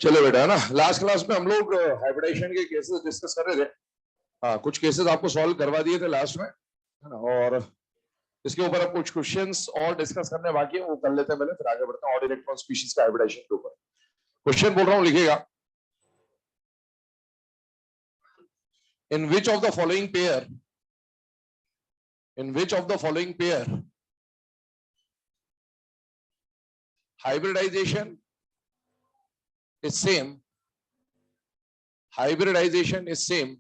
चलो बेटा, है ना, लास्ट क्लास में हम लोग हाइब्रिडाइजेशन के केसेस डिस्कस कर रहे थे। हाँ, कुछ केसेस आपको सॉल्व करवा दिए थे लास्ट में, है ना, और इसके ऊपर अब कुछ क्वेश्चंस और डिस्कस करने बाकी है, वो कर लेते हैं पहले, फिर आगे बढ़ते हैं और इलेक्ट्रॉन स्पीशीज का हाइब्रिडाइजेशन के ऊपर। क्वेश्चन बोल रहा हूँ, लिखिएगा। In which of the following pair, in which of the following pair hybridization is same, hybridization is same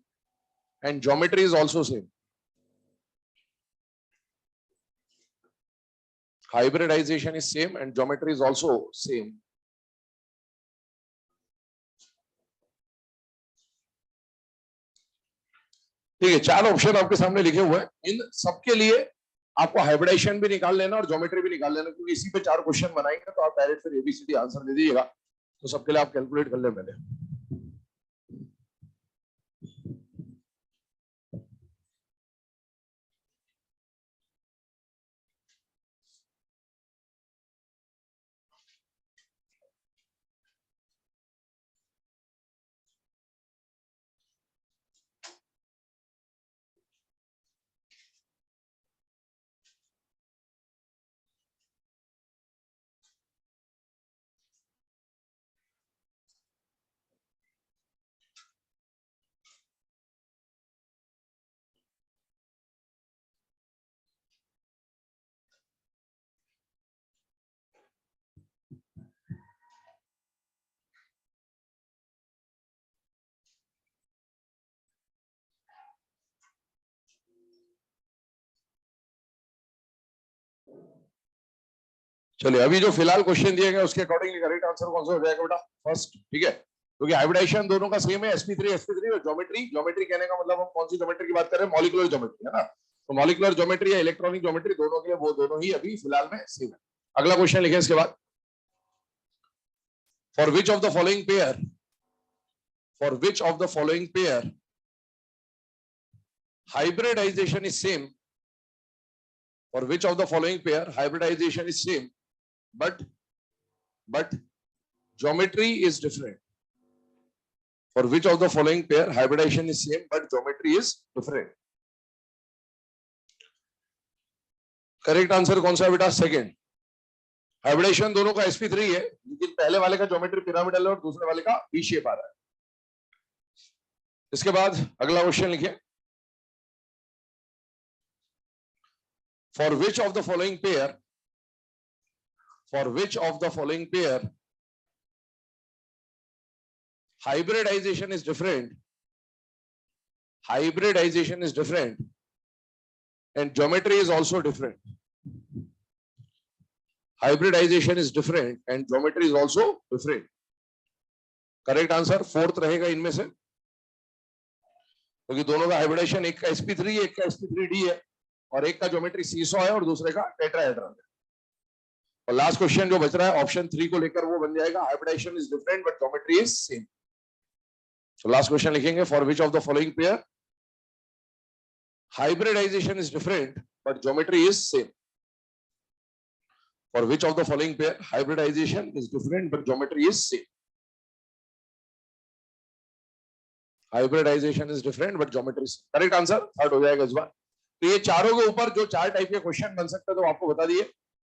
and geometry is also same. Hybridization is same and geometry is also same. ठीक है, चार option आपके सामने लिखे हुए हैं। इन सबके लिए आपको हाइब्रिडाइजेशन भी निकाल लेना और ज्योमेट्री भी निकाल लेना, क्योंकि इसी पे चार क्वेश्चन बनाएंगे तो आप डायरेक्ट फिर एबीसीडी आंसर दे दीजिएगा। तो सबके लिए आप कैलकुलेट कर ले पहले। चलिए, अभी जो फिलहाल क्वेश्चन दिए गए उसके अकॉर्डिंगली करेक्ट आंसर कौन सा हो जाएगा बेटा? फर्स्ट, ठीक है, क्योंकि हाइब्रिडाइजेशन दोनों का सेम है, sp3 और ज्योमेट्री कहने का मतलब हम कौन सी ज्योमेट्री की बात कर रहे हैं? मॉलिक्यूलर ज्योमेट्री, है ना। तो मॉलिक्यूलर ज्योमेट्री या इलेक्ट्रॉनिक ज्योमेट्री, दोनों के लिए वो दोनों ही अभी फिलहाल में सेम है। अगला क्वेश्चन लिखे इसके बाद, for which of the following pair, for which of the following pair hybridization is same, for which of the following pair hybridization is same but geometry is different? For which of the following pair hybridization is same but geometry is different? Correct answer कौन सा है बेटा? Second. Hybridisation दोनों का sp3 है, लेकिन पहले वाले का ज्योमेट्री पिरामिडल है और दूसरे वाले का वी शेप आ रहा है। इसके बाद अगला क्वेश्चन लिखिए, for which of the following pair, for which of the following pair hybridization is different, hybridization is different and geometry is also different? Hybridization is different and geometry is also different. Correct answer fourth रहेगा इनमें से, क्योंकि दोनों का hybridisation, एक का sp3 है, एक का sp3d है, और एक का ज्योमेट्री सीसॉ है और दूसरे का टेट्राहेड्रन है। और लास्ट क्वेश्चन जो बच रहा है ऑप्शन 3 को लेकर, वो बन जाएगा hybridization is different but geometry is same. So last question लिखेंगे, for which of the following pair hybridization is different but geometry is same? For which of the following pair hybridization is different but geometry is same? Hybridization is different but geometry is same. Correct answer third हो जाएगा इस बार। तो ये चारों के ऊपर जो चार टाइप के क्वेश्चन बन सकते थे वो आपको बता दिए।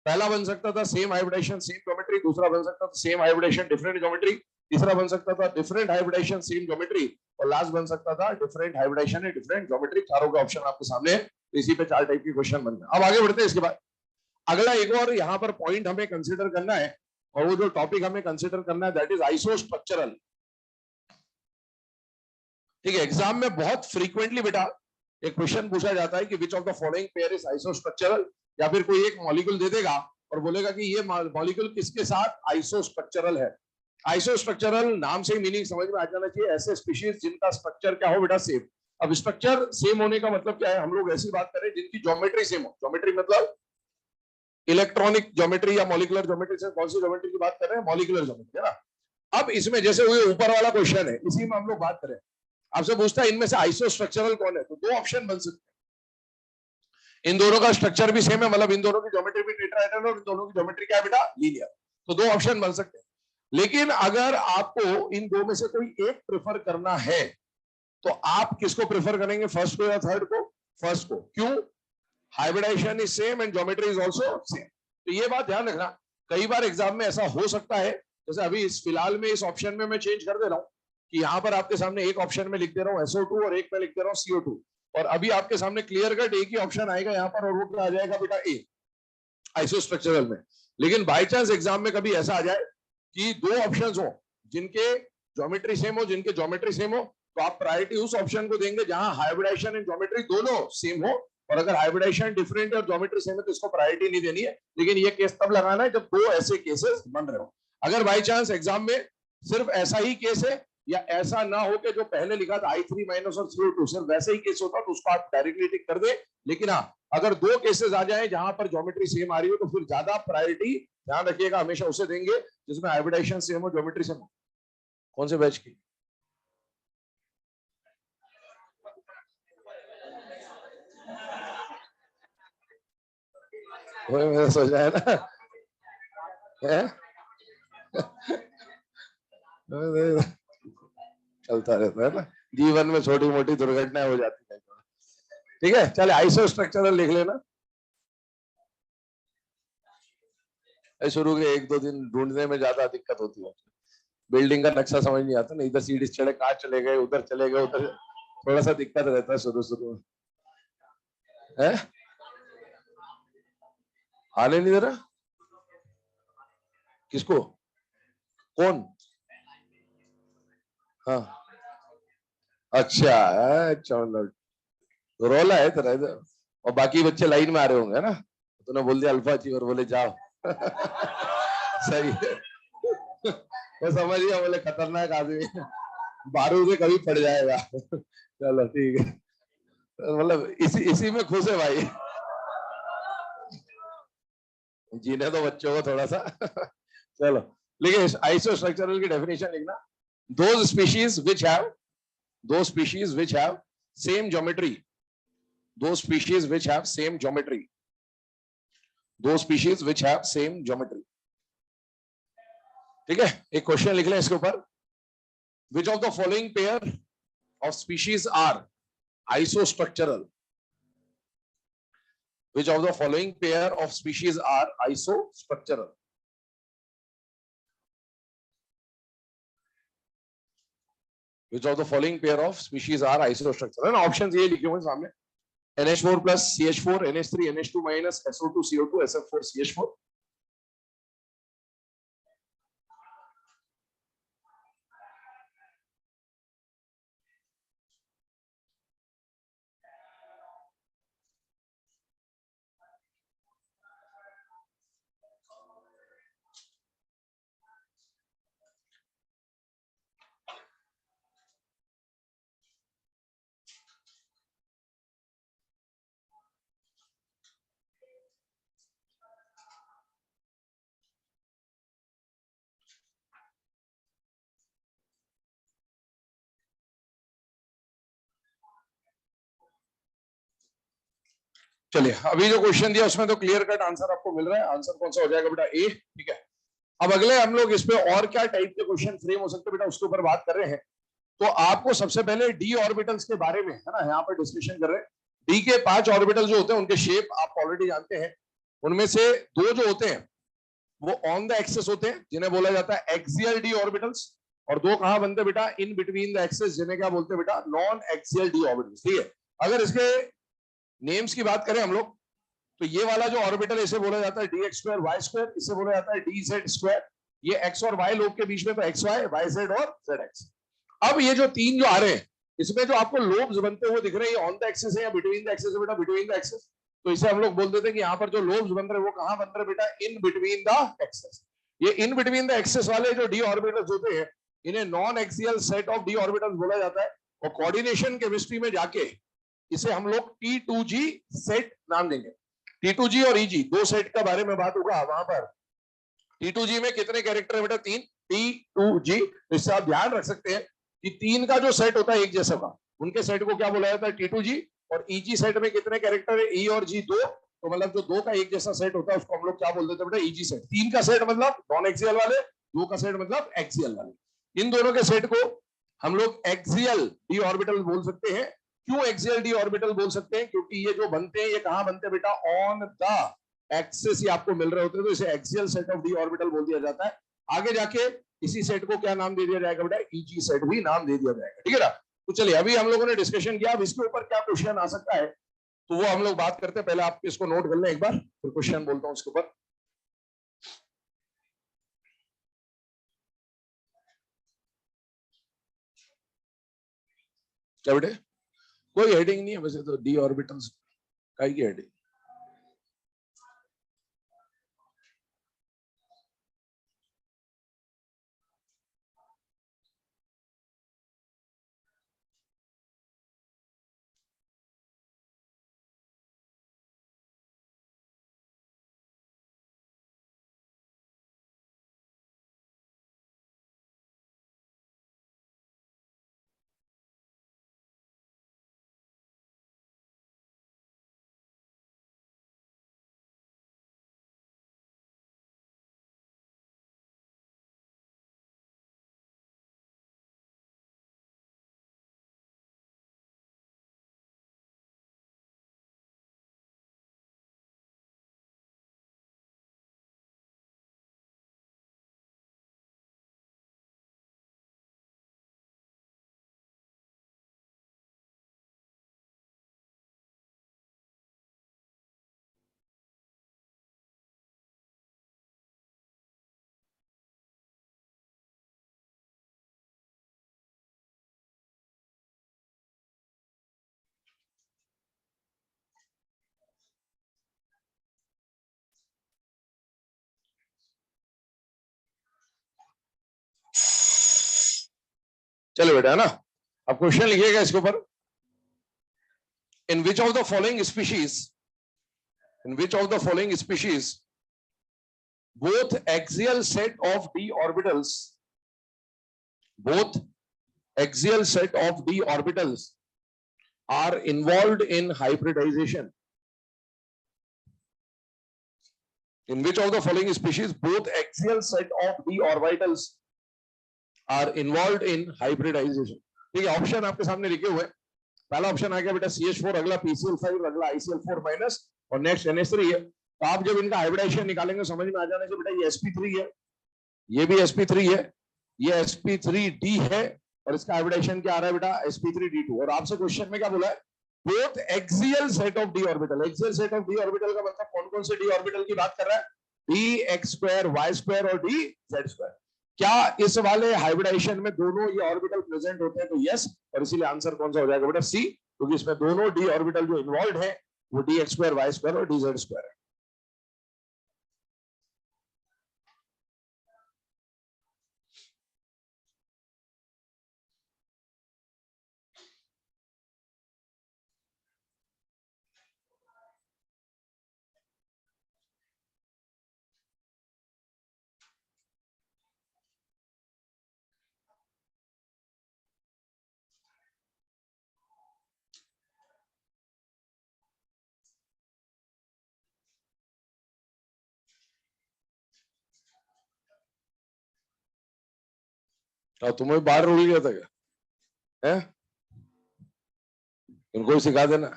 पहला बन सकता था सेम हाइब्रिडाइजेशन सेम ज्योमेट्री, दूसरा बन सकता था सेम हाइब्रिडाइजेशन डिफरेंट ज्योमेट्री, तीसरा बन सकता था डिफरेंट हाइब्रिडाइजेशन सेम ज्योमेट्री, और लास्ट बन सकता था डिफरेंट हाइब्रिडाइजेशन डिफरेंट ज्योमेट्री। चारों का ऑप्शन आपके सामने है, इसी पे चार टाइप के क्वेश्चन बन गए। अब आगे बढ़ते हैं। इसके बाद अगला एक और यहाँ पर पॉइंट हमें कंसिडर करना है, और वो जो टॉपिक हमें कंसिडर करना है दैट इज आइसोस्ट्रक्चरल। ठीक है, एग्जाम में बहुत फ्रीक्वेंटली बेटा एक क्वेश्चन पूछा जाता है कि which of the following pair is isostructural, या फिर कोई एक मॉलिक्यूल दे देगा और बोलेगा कि ये मॉलिक्यूल किसके साथ आइसोस्ट्रक्चरल है। आइसोस्ट्रक्चरल नाम से ही मीनिंग समझ में आ जाना चाहिए, ऐसे स्पीशीज जिनका स्ट्रक्चर क्या हो बेटा सेम। अब स्ट्रक्चर सेम होने का मतलब क्या है, हम लोग ऐसी बात करें जिनकी ज्योमेट्री सेम हो, ज्योमेट्री मतलब इलेक्ट्रॉनिक ज्योमेट्री या मॉलिकुलर ज्योमेट्री से कौन सी ज्योमेट्री की बात कर रहे हैं, मॉलिकुलर ज्योमेट्री है ना। अब इसमें जैसे वो ऊपर वाला क्वेश्चन है, इसी में हम लोग बात करें, आपसे पूछता है इनमें से आइसोस्ट्रक्चरल कौन है, तो दो ऑप्शन बन सकते हैं। इन दोनों का स्ट्रक्चर भी सेम है, मतलब इन दोनों की ज्योमेट्री भी टेट्राहेड्रल और इन दोनों की ज्योमेट्री क्या है बेटा, लीनियर, तो दो ऑप्शन बन सकते हैं। लेकिन अगर आपको इन दो में से कोई एक प्रेफर करना है तो आप किसको प्रेफर करेंगे, फर्स्ट को या थर्ड को, फर्स्ट को, क्यों, hybridisation is same and geometry is also same. तो ये बात ध्यान रखना, कई बार एग्जाम में ऐसा हो सकता है, जैसे अभी इस फिलहाल में इस ऑप्शन में मैं चेंज कर दे रहा हूं कि यहां पर आपके सामने एक ऑप्शन में लिख दे रहा हूं SO2 और एक में लिख दे रहा हूं CO2, और अभी आपके सामने क्लियर कट एक ही ऑप्शन आएगा यहाँ पर और वो क्या आ जाएगा बेटा, ए, आइसोस्ट्रक्चरल में। लेकिन बाय चांस एग्जाम में कभी ऐसा आ जाए कि दो ऑप्शंस हो जिनके ज्योमेट्री सेम हो, जिनके ज्योमेट्री सेम हो, तो आप प्रायोरिटी उस ऑप्शन को देंगे जहां हाइब्रिडाइजेशन एंड ज्योमेट्री दोनों सेम हो, और अगर हाइब्रिडाइजेशन डिफरेंट है और ज्योमेट्री सेम है तो इसको प्रायोरिटी नहीं देनी है। लेकिन ये केस तब लगाना है जब दो ऐसे केसेस बन रहे हो। अगर बाई चांस एग्जाम में सिर्फ ऐसा ही केस है या ऐसा ना हो कि जो पहले लिखा था I3 माइनस और CO2 सिर्फ वैसे ही केस होता तो उसको आप डायरेक्टली टिक कर दे। लेकिन हाँ, अगर दो केसेस आ जाए जहां पर ज्योमेट्री सेम आ रही हो तो फिर ज्यादा प्रायोरिटी ध्यान रखिएगा हमेशा उसे देंगे जिसमें हाइब्रिडाइजेशन सेम हो, ज्योमेट्री सेम हो। कौन से बैच की? वही मैंने सोचा है ना, है? चलता रहता है ना, जीवन में छोटी मोटी दुर्घटनाएं हो जाती है। ठीक है, चले आइसो स्ट्रक्चरल लिख लेना। शुरू के एक दो दिन ढूंढने में ज्यादा दिक्कत होती है, बिल्डिंग का नक्शा समझ नहीं आता ना, इधर सीढ़ी चढ़े कहाँ चले गए, उधर चले गए, उधर थोड़ा सा दिक्कत रहता है शुरू शुरू में। है आने नहीं दे रहा किसको, कौन? हाँ अच्छा, चलो रोला है तेरा इधर, और बाकी बच्चे लाइन में आ रहे होंगे ना, तूने बोल दिया अल्फा जी और बोले जाओ। सही है, वो समझ गया, बोले खतरनाक आदमी, बारूद से कभी पड़ जाएगा। चलो ठीक है, मतलब इसी में खुश है भाई, जीने तो बच्चों को थोड़ा सा। चलो लिखिए, आइसोस्ट्रक्चरल की डेफिनेशन लिखना, those species which have same geometry, those species which have same geometry, those species which have same geometry। ठीक है, एक क्वेश्चन लिख लें इसके ऊपर, which of the following pair of species are isostructural, which of the following pair of species are isostructural? Which of the following pair of species are isostructural? Option ये लिखे हुए सामने, NH4 plus CH4, NH3 NH2 minus SO2 CO2 SF4 CH4। चलिए, अभी जो question दिया उसमें तो क्लियर कट आंसर आपको मिल रहा है, आंसर कौन सा हो जाएगा बेटा, ए। ठीक है, अब अगले हम लोग इस पे और क्या टाइप के क्वेश्चन फ्रेम हो सकते हैं बेटा उसके ऊपर बात कर रहे हैं। तो आपको सबसे पहले डी ऑर्बिटल्स के बारे में है ना यहाँ पर डिस्कशन कर रहे हैं। डी के 5 ऑर्बिटल जो होते हैं उनके शेप आप ऑलरेडी जानते हैं, उनमें से 2 जो होते हैं वो ऑन द एक्सेस होते हैं जिन्हें बोला जाता है एक्सियल डी ऑर्बिटल्स, और 2 कहां बनते हैं बेटा, इन बिटवीन द एक्सेस जिन्हें क्या बोलते हैं बेटा, नॉन एक्सियल डी ऑर्बिटल्स। ठीक है, अगर इसके नेम्स की बात करें हम लोग तो ये वाला जो ऑर्बिटल इसे बोला जाता है D X square Y square, इसे बोला जाता है डी जेड स्क्वायर। ये एक्स और वाई लोब के बीच में तो एक्स वाई, वाई जेड और जेड एक्स। अब ये जो 3 जो आ रहे हैं इसमें जो आपको लोब्स बनते हुए दिख रहे हैं, ऑन द एक्सिस है या बिटवीन द एक्सिस है बेटा, बिटवीन द एक्सिस। तो इसे हम लोग बोल देते हैं कि यहाँ पर जो लोब्स बन रहे हैं वो कहां बन रहे हैं बेटा, इन बिटवीन द एक्सिस। ये इन बिटवीन द एक्सिस वाले जो डी ऑर्बिटल्स होते हैं इन्हें non axial set of D orbitals बोला जाता है, और कोऑर्डिनेशन केमिस्ट्री में जाके इसे हम लोग T2G सेट नाम देंगे। T2G और EG दो सेट का बारे में बात होगा वहां पर। T2G में कितने कैरेक्टर है बेटा? 3 T2G। तो इससे आप ध्यान रख सकते हैं कि 3 का जो सेट होता है एक जैसा का, उनके सेट को क्या बोला जाता है? T2G। और EG सेट में कितने कैरेक्टर है? E और G 2। तो मतलब जो 2 का एक जैसा सेट होता है उसको हम लोग क्या बोल देते हैं बेटा? EG set. 3 का सेट मतलब नॉन एक्सियल वाले, 2 का सेट मतलब एक्सियल वाले। इन दोनों के सेट को हम लोग एक्सियल डी ऑर्बिटल बोल सकते हैं। क्यों एक्सियल डी ऑर्बिटल बोल सकते हैं? क्योंकि ये जो बनते हैं ये कहां बनते हैं बेटा? ऑन द एक्सिस ही आपको मिल रहे होते हैं, तो इसे axial set of D orbital बोल दिया जाता है। आगे जाके इसी सेट को क्या नाम दे दिया जाएगा बेटा? EG सेट भी नाम दे दिया जाएगा। ठीक है ना? तो चलिए अभी हम लोगों ने डिस्कशन किया, अब इसके ऊपर क्या क्वेश्चन आ सकता है तो वो हम लोग बात करते हैं। पहले आप इसको नोट कर लें एक बार, फिर क्वेश्चन बोलता हूं उसके ऊपर। क्या बेटे? कोई हेडिंग नहीं है वैसे तो, डी ऑर्बिटल्स का ही हेडिंग। चलो बेटा, है ना? अब क्वेश्चन लिखिएगा इसके ऊपर। In which of the following species, in which of the following species both axial set of d orbitals, both axial set of d orbitals are involved in hybridization? In which of the following species both axial set of d orbitals are involved in hybridization? ठीक है, option आपके सामने लिखे हुए। पहला option आ गया बेटा CH4, अगला PCl5, अगला ICl4 माइनस और नेक्स्ट NH3 है। तो आप जब इनका हाइब्रिडाइजेशन निकालेंगे समझ में आ जाना चाहिए बेटा ये sp3 है, ये भी sp3 है, ये sp3d है और इसका हाइब्रिडाइजेशन क्या आ रहा है बेटा? sp3d2। और आपसे क्वेश्चन में क्या बोला है? Both axial set of D orbital. Axial set of D orbital का मतलब कौन कौन से डी ऑर्बिटल की बात कर रहा है? dx2 y2 और dz2। क्या इस वाले हाइब्रिडाइजेशन में दोनों ये ऑर्बिटल प्रेजेंट होते हैं? तो यस, और इसीलिए आंसर कौन सा हो जाएगा बेटा? सी, क्योंकि इसमें दोनों डी ऑर्बिटल जो इन्वॉल्व है वो dx2 y2 और dz2 है। तो तुम्हें बाहर रुक गया था क्या? है? इनको ही सिखा देना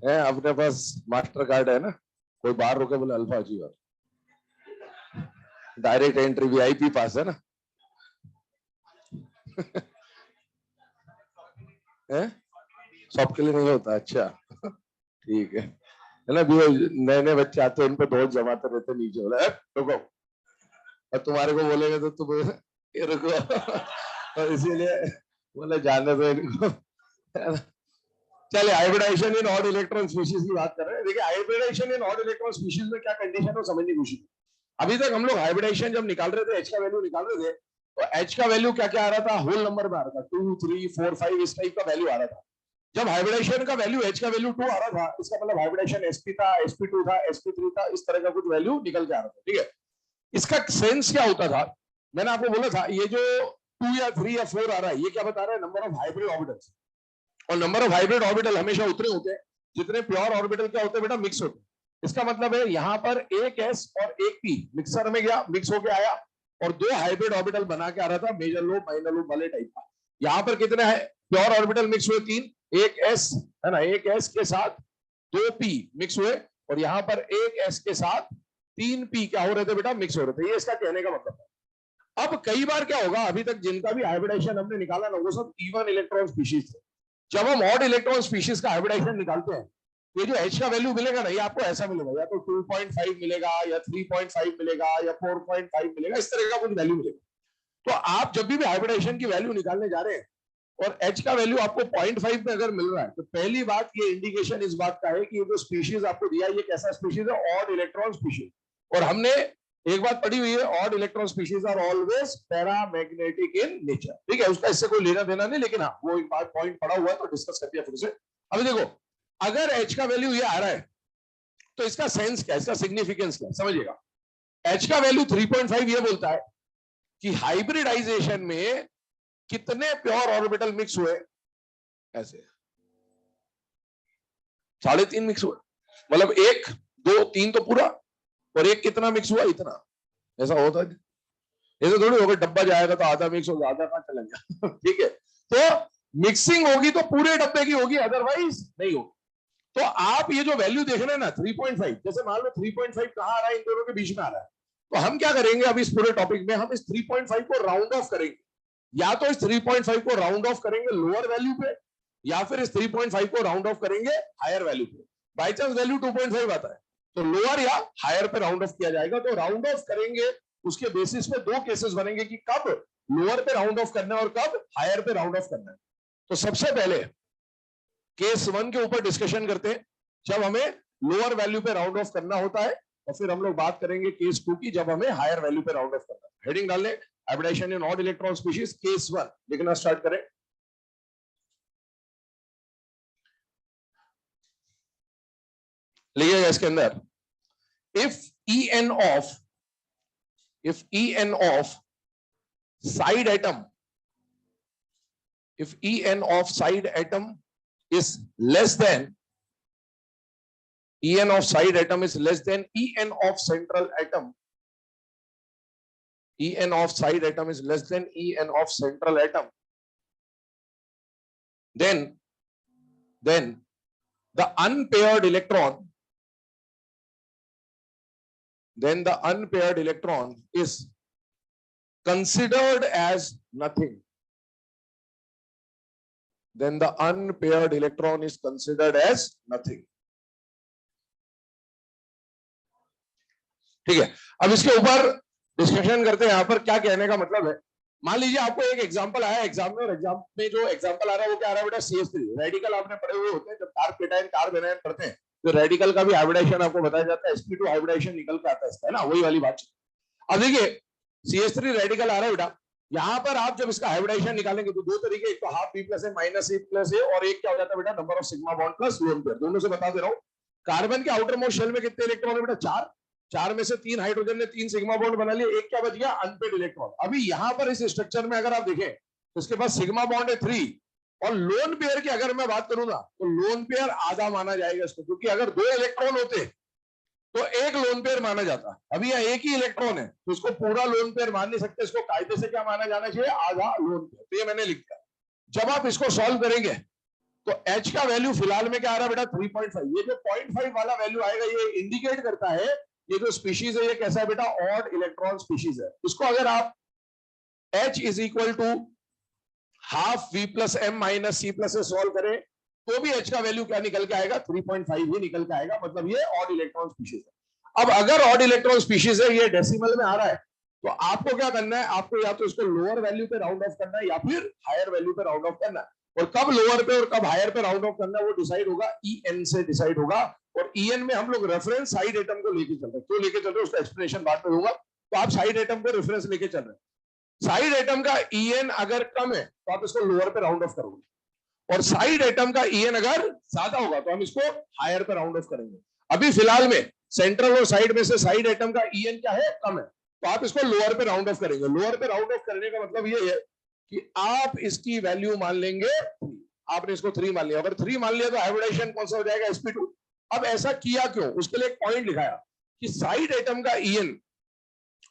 है, अपने पास मास्टर कार्ड है ना, कोई बाहर रुके बोले alpha achiever, direct entry VIP पास है ना। है? सबके लिए नहीं होता? अच्छा ठीक है ना? नए नए बच्चे आते हैं, उन पे बहुत जमाते रहते नीचे, बोला रुको, और तुम्हारे को बोलेंगे तो तुम ये रुको और इसीलिए बोले जाने दो इनको। चलिए, हाइब्रिडाइजेशन इन ऑड इलेक्ट्रॉन स्पीशीज की बात कर रहे हैं। देखिए, हाइब्रिडाइजेशन इन ऑड इलेक्ट्रॉन स्पीशीज में क्या कंडीशन है समझने की कोशिश। अभी तक हम लोग हाइब्रिडाइजेशन जब निकाल रहे थे, H का वैल्यू निकाल रहे थे, तो एच का वैल्यू क्या क्या आ रहा था, होल नंबर में आ रहा था, 2 3 4 5 इस टाइप का वैल्यू आ रहा था। जब हाइब्रिडेशन का वैल्यू एच का वैल्यू 2 आ रहा था, इसका मतलब हाइब्रिडेशन एसपी था, sp2 था, sp3 था, इस तरह का कुछ वैल्यू निकल के आ रहा था। ठीक है, इसका सेंस क्या होता था, मैंने आपको बोला था ये जो 2 या 3 या 4 आ रहा है, ये क्या बता रहा है, नंबर ऑफ हाइब्रिड ऑर्बिटल्स। और नंबर ऑफ हाइब्रिड ऑर्बिटल हमेशा उतने होते हैं जितने प्योर ऑर्बिटल क्या होते हैं बेटा, मिक्स होते हैं। इसका मतलब है यहाँ पर एक एस और एक पी मिक्सर में गया, मिक्स होके आया और 2 हाइब्रिड ऑर्बिटल बना के आ रहा था, मेजर लोब माइनर लोब वाले टाइप का। यहाँ पर कितने है प्योर ऑर्बिटल मिक्स हुए, 3, एक एस है ना, एक एस के साथ 2 पी मिक्स हुए, और यहाँ पर एक एस के साथ 3 पी क्या हो रहे थे बेटा, मिक्स हो रहे थे। ये इसका कहने का मतलब है। अब कई बार क्या होगा, अभी तक जिनका भी हाइब्रिडेशन हमने निकाला ना, वो सब इवन इलेक्ट्रॉन स्पीशीज थे। जब हम ऑड इलेक्ट्रॉन स्पीशीज का हाइब्रिडेशन निकालते हैं, ये जो H का वैल्यू मिलेगा ना, ये आपको ऐसा मिलेगा, या तो 2.5 मिलेगा, या 3.5 मिलेगा, या 4.5 मिलेगा, इस तरह का कुछ वैल्यू मिलेगा। तो आप जब भी हाइब्रिडेशन की वैल्यू निकालने जा रहे हैं और H का वैल्यू आपको 0.5 में अगर मिल रहा है, तो पहली बात ये इंडिकेशन इस बात का है कि ये जो स्पीशीज आपको दिया है, ये कैसा स्पीशीज है, ऑड इलेक्ट्रॉन स्पीशीज। और हमने एक बात पढ़ी हुई है, odd electron species are always paramagnetic in nature. ठीक है, उसका इससे कोई लेना देना नहीं, लेकिन हाँ वो एक बात पॉइंट पढ़ा हुआ है तो डिस्कस कर दिया फिर से। अभी देखो, अगर H का वैल्यू ये आ रहा है तो इसका सेंस क्या है, इसका सिग्निफिकेंस क्या है, समझिएगा। H का वैल्यू 3.5 ये बोलता है कि हाइब्रिडाइजेशन में कितने प्योर ऑर्बिटल मिक्स हुए, ऐसे 3.5 मिक्स हुए, मतलब 1 2 3 तो पूरा, और एक कितना मिक्स हुआ, इतना। ऐसा होता है, ऐसे थोड़ी होगा डब्बा जाएगा तो आधा मिक्स होगा, आधा कहां चला गया। ठीक है, तो मिक्सिंग होगी तो पूरे डब्बे की होगी, अदरवाइज नहीं होगी। तो आप ये जो वैल्यू देख रहे हैं ना 3.5, जैसे मान लो 3.5 कहां आ रहा है, इन दोनों के बीच में आ रहा है, तो हम क्या करेंगे अभी इस पूरे टॉपिक में, हम इस 3.5 को राउंड ऑफ करेंगे। या तो इस 3.5 को राउंड ऑफ करेंगे लोअर वैल्यू पे, या फिर इस 3.5 को राउंड ऑफ करेंगे हायर वैल्यू पे। बाई चांस वैल्यू 2.5 आता है तो लोअर या हायर पे राउंड ऑफ किया जाएगा। तो राउंड ऑफ करेंगे, उसके बेसिस पे 2 केसेस बनेंगे कि कब लोअर पे राउंड ऑफ करना है और कब हायर पे राउंड ऑफ करना है। तो सबसे पहले केस 1 के ऊपर डिस्कशन करते हैं, जब हमें लोअर वैल्यू पे राउंड ऑफ करना होता है, और फिर हम लोग बात करेंगे केस 2 की, जब हमें हायर वैल्यू पे राउंड ऑफ करना है। हेडिंग डाल लें, हाइब्रिडेशन इन ऑड इलेक्ट्रॉन स्पीशीज केस 1, लिखना स्टार्ट करें। लिखिएगा इसके अंदर, if En of side atom, if En of side atom is less than En of side atom is less than En of central atom, En of side atom is less than En of central atom, then the unpaired electron is considered as nothing. Then the unpaired electron is considered as nothing. ठीक है, अब इसके ऊपर discussion करते हैं। यहां पर क्या कहने का मतलब है, मान लीजिए आपको एक एग्जांपल आया एग्जाम में, और एग्जाम में जो एग्जांपल आ रहा है वो क्या आ रहा है बेटा, CH3 रेडिकल आपने पढ़े हुए होते हैं, जब कार्ब केटायन कार्ब एनायन पढ़ते हैं तो रेडिकल का भी हाइब्रिडेशन आपको बताया जाता है, sp2 हाइब्रिडेशन निकल के आता है इसका, है ना, वही वाली बात। अब देखिए CH3 रेडिकल आ रहा है बेटा, यहां पर आप जब इसका हाइब्रिडेशन निकालेंगे तो 2 तरीके, एक तो हाफ बी प्लस है माइनस ए प्लस है, और एक क्या हो जाता है बेटा, number of sigma bond plus lone pair. दोनों से बता दे रहा हूं, कार्बन के आउटर मोस्ट शेल में कितने इलेक्ट्रॉन है बेटा, 4 में से 3 हाइड्रोजन ने 3 सिग्मा बॉन्ड बना लिए, एक क्या बच गया, अनपेड इलेक्ट्रॉन। अभी यहां पर इस स्ट्रक्चर में अगर आप देखें तो इसके पास सिग्मा बॉन्ड है 3, और लोन पेयर की अगर मैं बात करूं ना तो लोन पेयर आधा माना जाएगा इसको, क्योंकि अगर 2 इलेक्ट्रॉन होते तो एक लोन पेयर माना जाता। अभी यहाँ एक ही इलेक्ट्रॉन है तो इसको पूरा लोन पेयर मान नहीं सकते, इसको कायदे से क्या माना जाना चाहिए, आधा लोन पेयर। तो ये मैंने लिख दिया। जब आप इसको सॉल्व करेंगे तो H का वैल्यू फिलहाल में क्या आ रहा है बेटा, 3.5। ये जो 0.5 वाला वैल्यू आएगा ये इंडिकेट करता है ये जो स्पीशीज है ये कैसा है बेटा, ऑड इलेक्ट्रॉन स्पीशीज है। इसको अगर आप H is equal to half V plus M minus C plus से सॉल्व करें तो भी H का वैल्यू क्या निकल के आएगा, 3.5 ही निकल के आएगा, मतलब ये ऑड इलेक्ट्रॉन स्पीशीज है। अब अगर ऑड इलेक्ट्रॉन स्पीशीज है, ये डेसिमल में आ रहा है, तो आपको क्या करना है, आपको या तो इसको लोअर वैल्यू पे राउंड ऑफ करना है या फिर हायर वैल्यू पे राउंड ऑफ करना है। और कब लोअर पे और कब हायर पे राउंड ऑफ करना है वो डिसाइड होगा En से डिसाइड होगा। और En में हम लोग रेफरेंस साइड एटम को लेके चल रहे हैं, क्यों लेके चल रहे हैं उसका एक्सप्लेनेशन बाद में दूंगा। तो आप साइड एटम को रेफरेंस लेके चल रहे हैं। साइड एटम का En अगर कम है तो आप इसको लोअर पे राउंड ऑफ करोगे, और साइड एटम का En अगर ज्यादा होगा तो हम इसको हायर पे राउंड ऑफ करेंगे। अभी फिलहाल में सेंट्रल और साइड में से साइड एटम का En क्या है, कम है, तो आप इसको लोअर पे राउंड ऑफ करेंगे। लोअर पे राउंड ऑफ करने का मतलब ये है कि आप इसकी वैल्यू मान लेंगे 3। आपने इसको 3 मान लिया, अगर 3 मान लिया तो हाइब्रिडेशन कौन सा हो जाएगा, sp2। अब ऐसा किया क्यों, उसके लिए एक पॉइंट लिखाया कि साइड एटम का En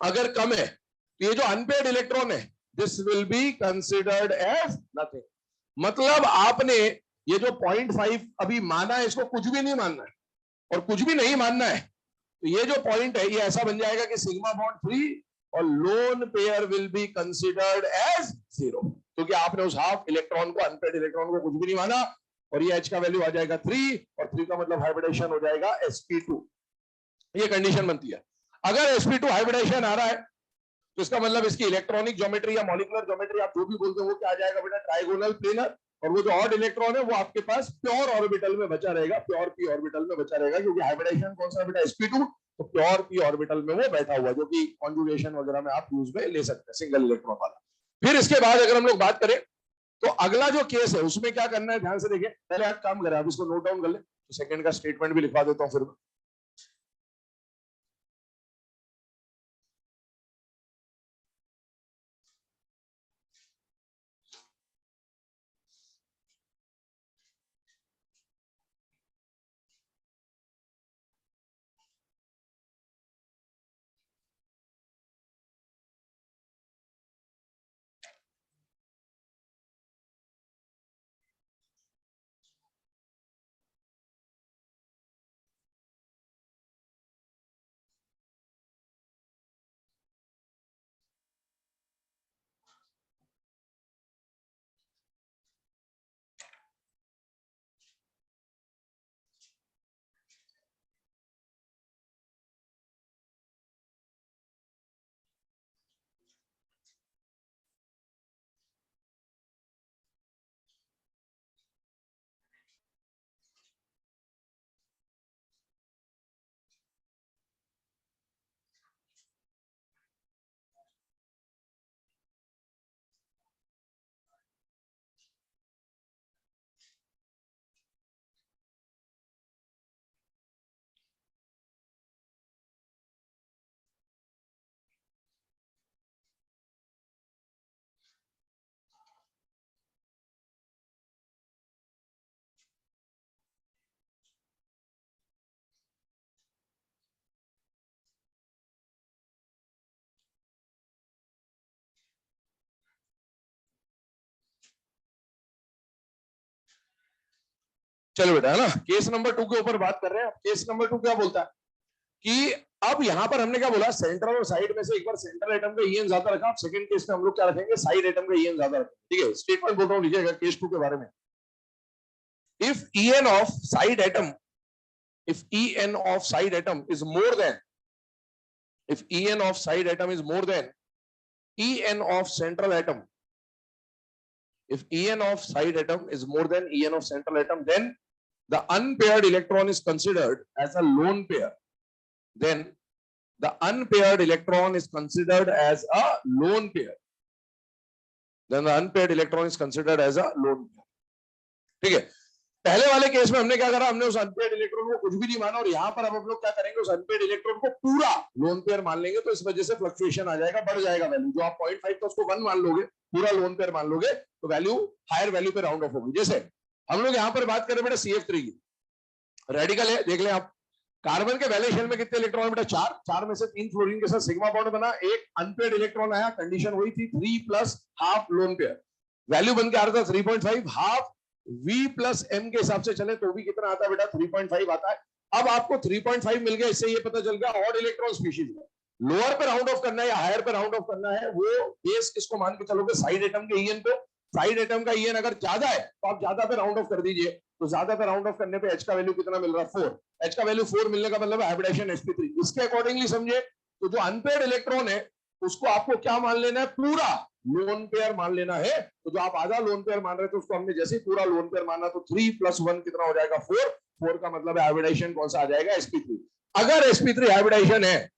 अगर कम है तो ये जो अनपेयर्ड इलेक्ट्रॉन है this will be considered as nothing. मतलब आपने ये जो 0.5 अभी माना है इसको कुछ भी नहीं मानना है, और कुछ भी नहीं मानना है तो ये जो पॉइंट है ये ऐसा बन जाएगा कि सिग्मा बॉन्ड 3 और lone pair will be considered as 0, क्योंकि आपने उस हाफ इलेक्ट्रॉन को, अनपेयर्ड इलेक्ट्रॉन को कुछ भी नहीं माना, और ये H का वैल्यू आ जाएगा 3, और 3 का मतलब हाइब्रिडेशन हो जाएगा sp2। ये कंडीशन बनती है। अगर sp2 हाइब्रिडेशन आ रहा है तो इसका मतलब इसकी इलेक्ट्रॉनिक ज्योमेट्री या मॉलिक्यूलर ज्योमेट्री आप जो भी बोलते हो वो क्या आ जाएगा बेटा, ट्राइगोनल प्लेनर, और वो जो ऑड इलेक्ट्रॉन है वो आपके पास प्योर ऑर्बिटल में बचा रहेगा, प्योर पी ऑर्बिटल में बचा रहेगा, क्योंकि हाइब्रिडेशन कौन सा बेटा, sp2, तो प्योर पी ऑर्बिटल में वो बैठा हुआ, जो कि कॉन्जुगेशन वगैरह में आप यूज में ले सकते हैं, सिंगल इलेक्ट्रॉन वाला। फिर इसके बाद अगर हम लोग बात करें तो अगला जो केस है उसमें क्या करना है, ध्यान से देखिए, पहले आप काम करें, आप इसको नोट डाउन कर ले, तो सेकंड का स्टेटमेंट भी लिखवा देता हूं फिर। चलो बेटा, है ना, केस नंबर 2 के ऊपर बात कर रहे हैं। केस नंबर 2 क्या बोलता है कि अब यहां पर हमने क्या बोला, सेंट्रल और साइड में से एक बार सेंट्रल एटम का En ज्यादा रखा, अब सेकंड केस में हम लोग क्या रखेंगे, साइड एटम का En ज्यादा रखेंगे। ठीक है, स्टेटमेंट बोल रहा हूं, लीजिएगा केस 2 के बारे में। If En of side atom, if En of side atom is more than, if En of side atom is more than En of central atom, if En of side atom is more than En of central atom, then the unpaired electron is considered as a lone pair. Then the unpaired electron is considered as a lone pair. Then the unpaired electron is considered as a lone pair. ठीक है, पहले वाले case में हमने क्या करा, हमने उस अनपेयर्ड इलेक्ट्रॉन को कुछ भी नहीं माना, और यहां पर अब हम लोग क्या करेंगे, उस अनपेयर्ड इलेक्ट्रॉन को पूरा लोन पेयर मान लेंगे, तो इस वजह से फ्लक्चुएशन आ जाएगा, बढ़ जाएगा वैल्यू। जो आप 0.5 था उसको 1 मान लोगे, पूरा लोन पेयर मान लोगे, तो वैल्यू हायर वैल्यू पे राउंड ऑफ होगी। जैसे हम लोग यहाँ पर बात करें बेटा CF3 की, रेडिकल है, देख लें आप, कार्बन के वैलेंस शेल में कितने इलेक्ट्रॉन बेटा, 4, 4 में से 3 फ्लोरीन के साथ सिग्मा बॉन्ड बना, एक अनपेयर्ड इलेक्ट्रॉन आया, कंडीशन वही थी 3 plus half lone pair, value बन के आ रहा था 3.5, हाफ V प्लस M के हिसाब से चले तो भी कितना आता है बेटा, 3.5 आता है। अब आपको 3.5 मिल गया, इससे ये पता चल गया ऑड इलेक्ट्रॉन स्पीशीज में लोअर पे राउंड ऑफ करना है या हायर पे राउंड ऑफ करना है, वो बेस किसको मान के चलोगे, साइड एटम के En पे। साइड एटम का En अगर ज्यादा है तो आप ज्यादा पे राउंड ऑफ कर दीजिए, तो ज्यादा पे राउंड ऑफ करने पे H का वैल्यू कितना मिल रहा है, 4। H का वैल्यू 4 मिलने का मतलब हाइब्रिडेशन sp3। इसके अकॉर्डिंगली समझे, तो जो अनपेयर्ड इलेक्ट्रॉन है उसको आपको क्या मान लेना है, पूरा लोन पेयर मान लेना है। तो जो आप आधा लोन पेयर मान रहे थे उसको हमने जैसे पूरा लोन पेयर माना, तो 3 + 1 कितना हो जाएगा, 4। 4 का मतलब हाइब्रिडेशन कौन सा आ जाएगा, sp3। अगर sp3 हाइब्रिडेशन है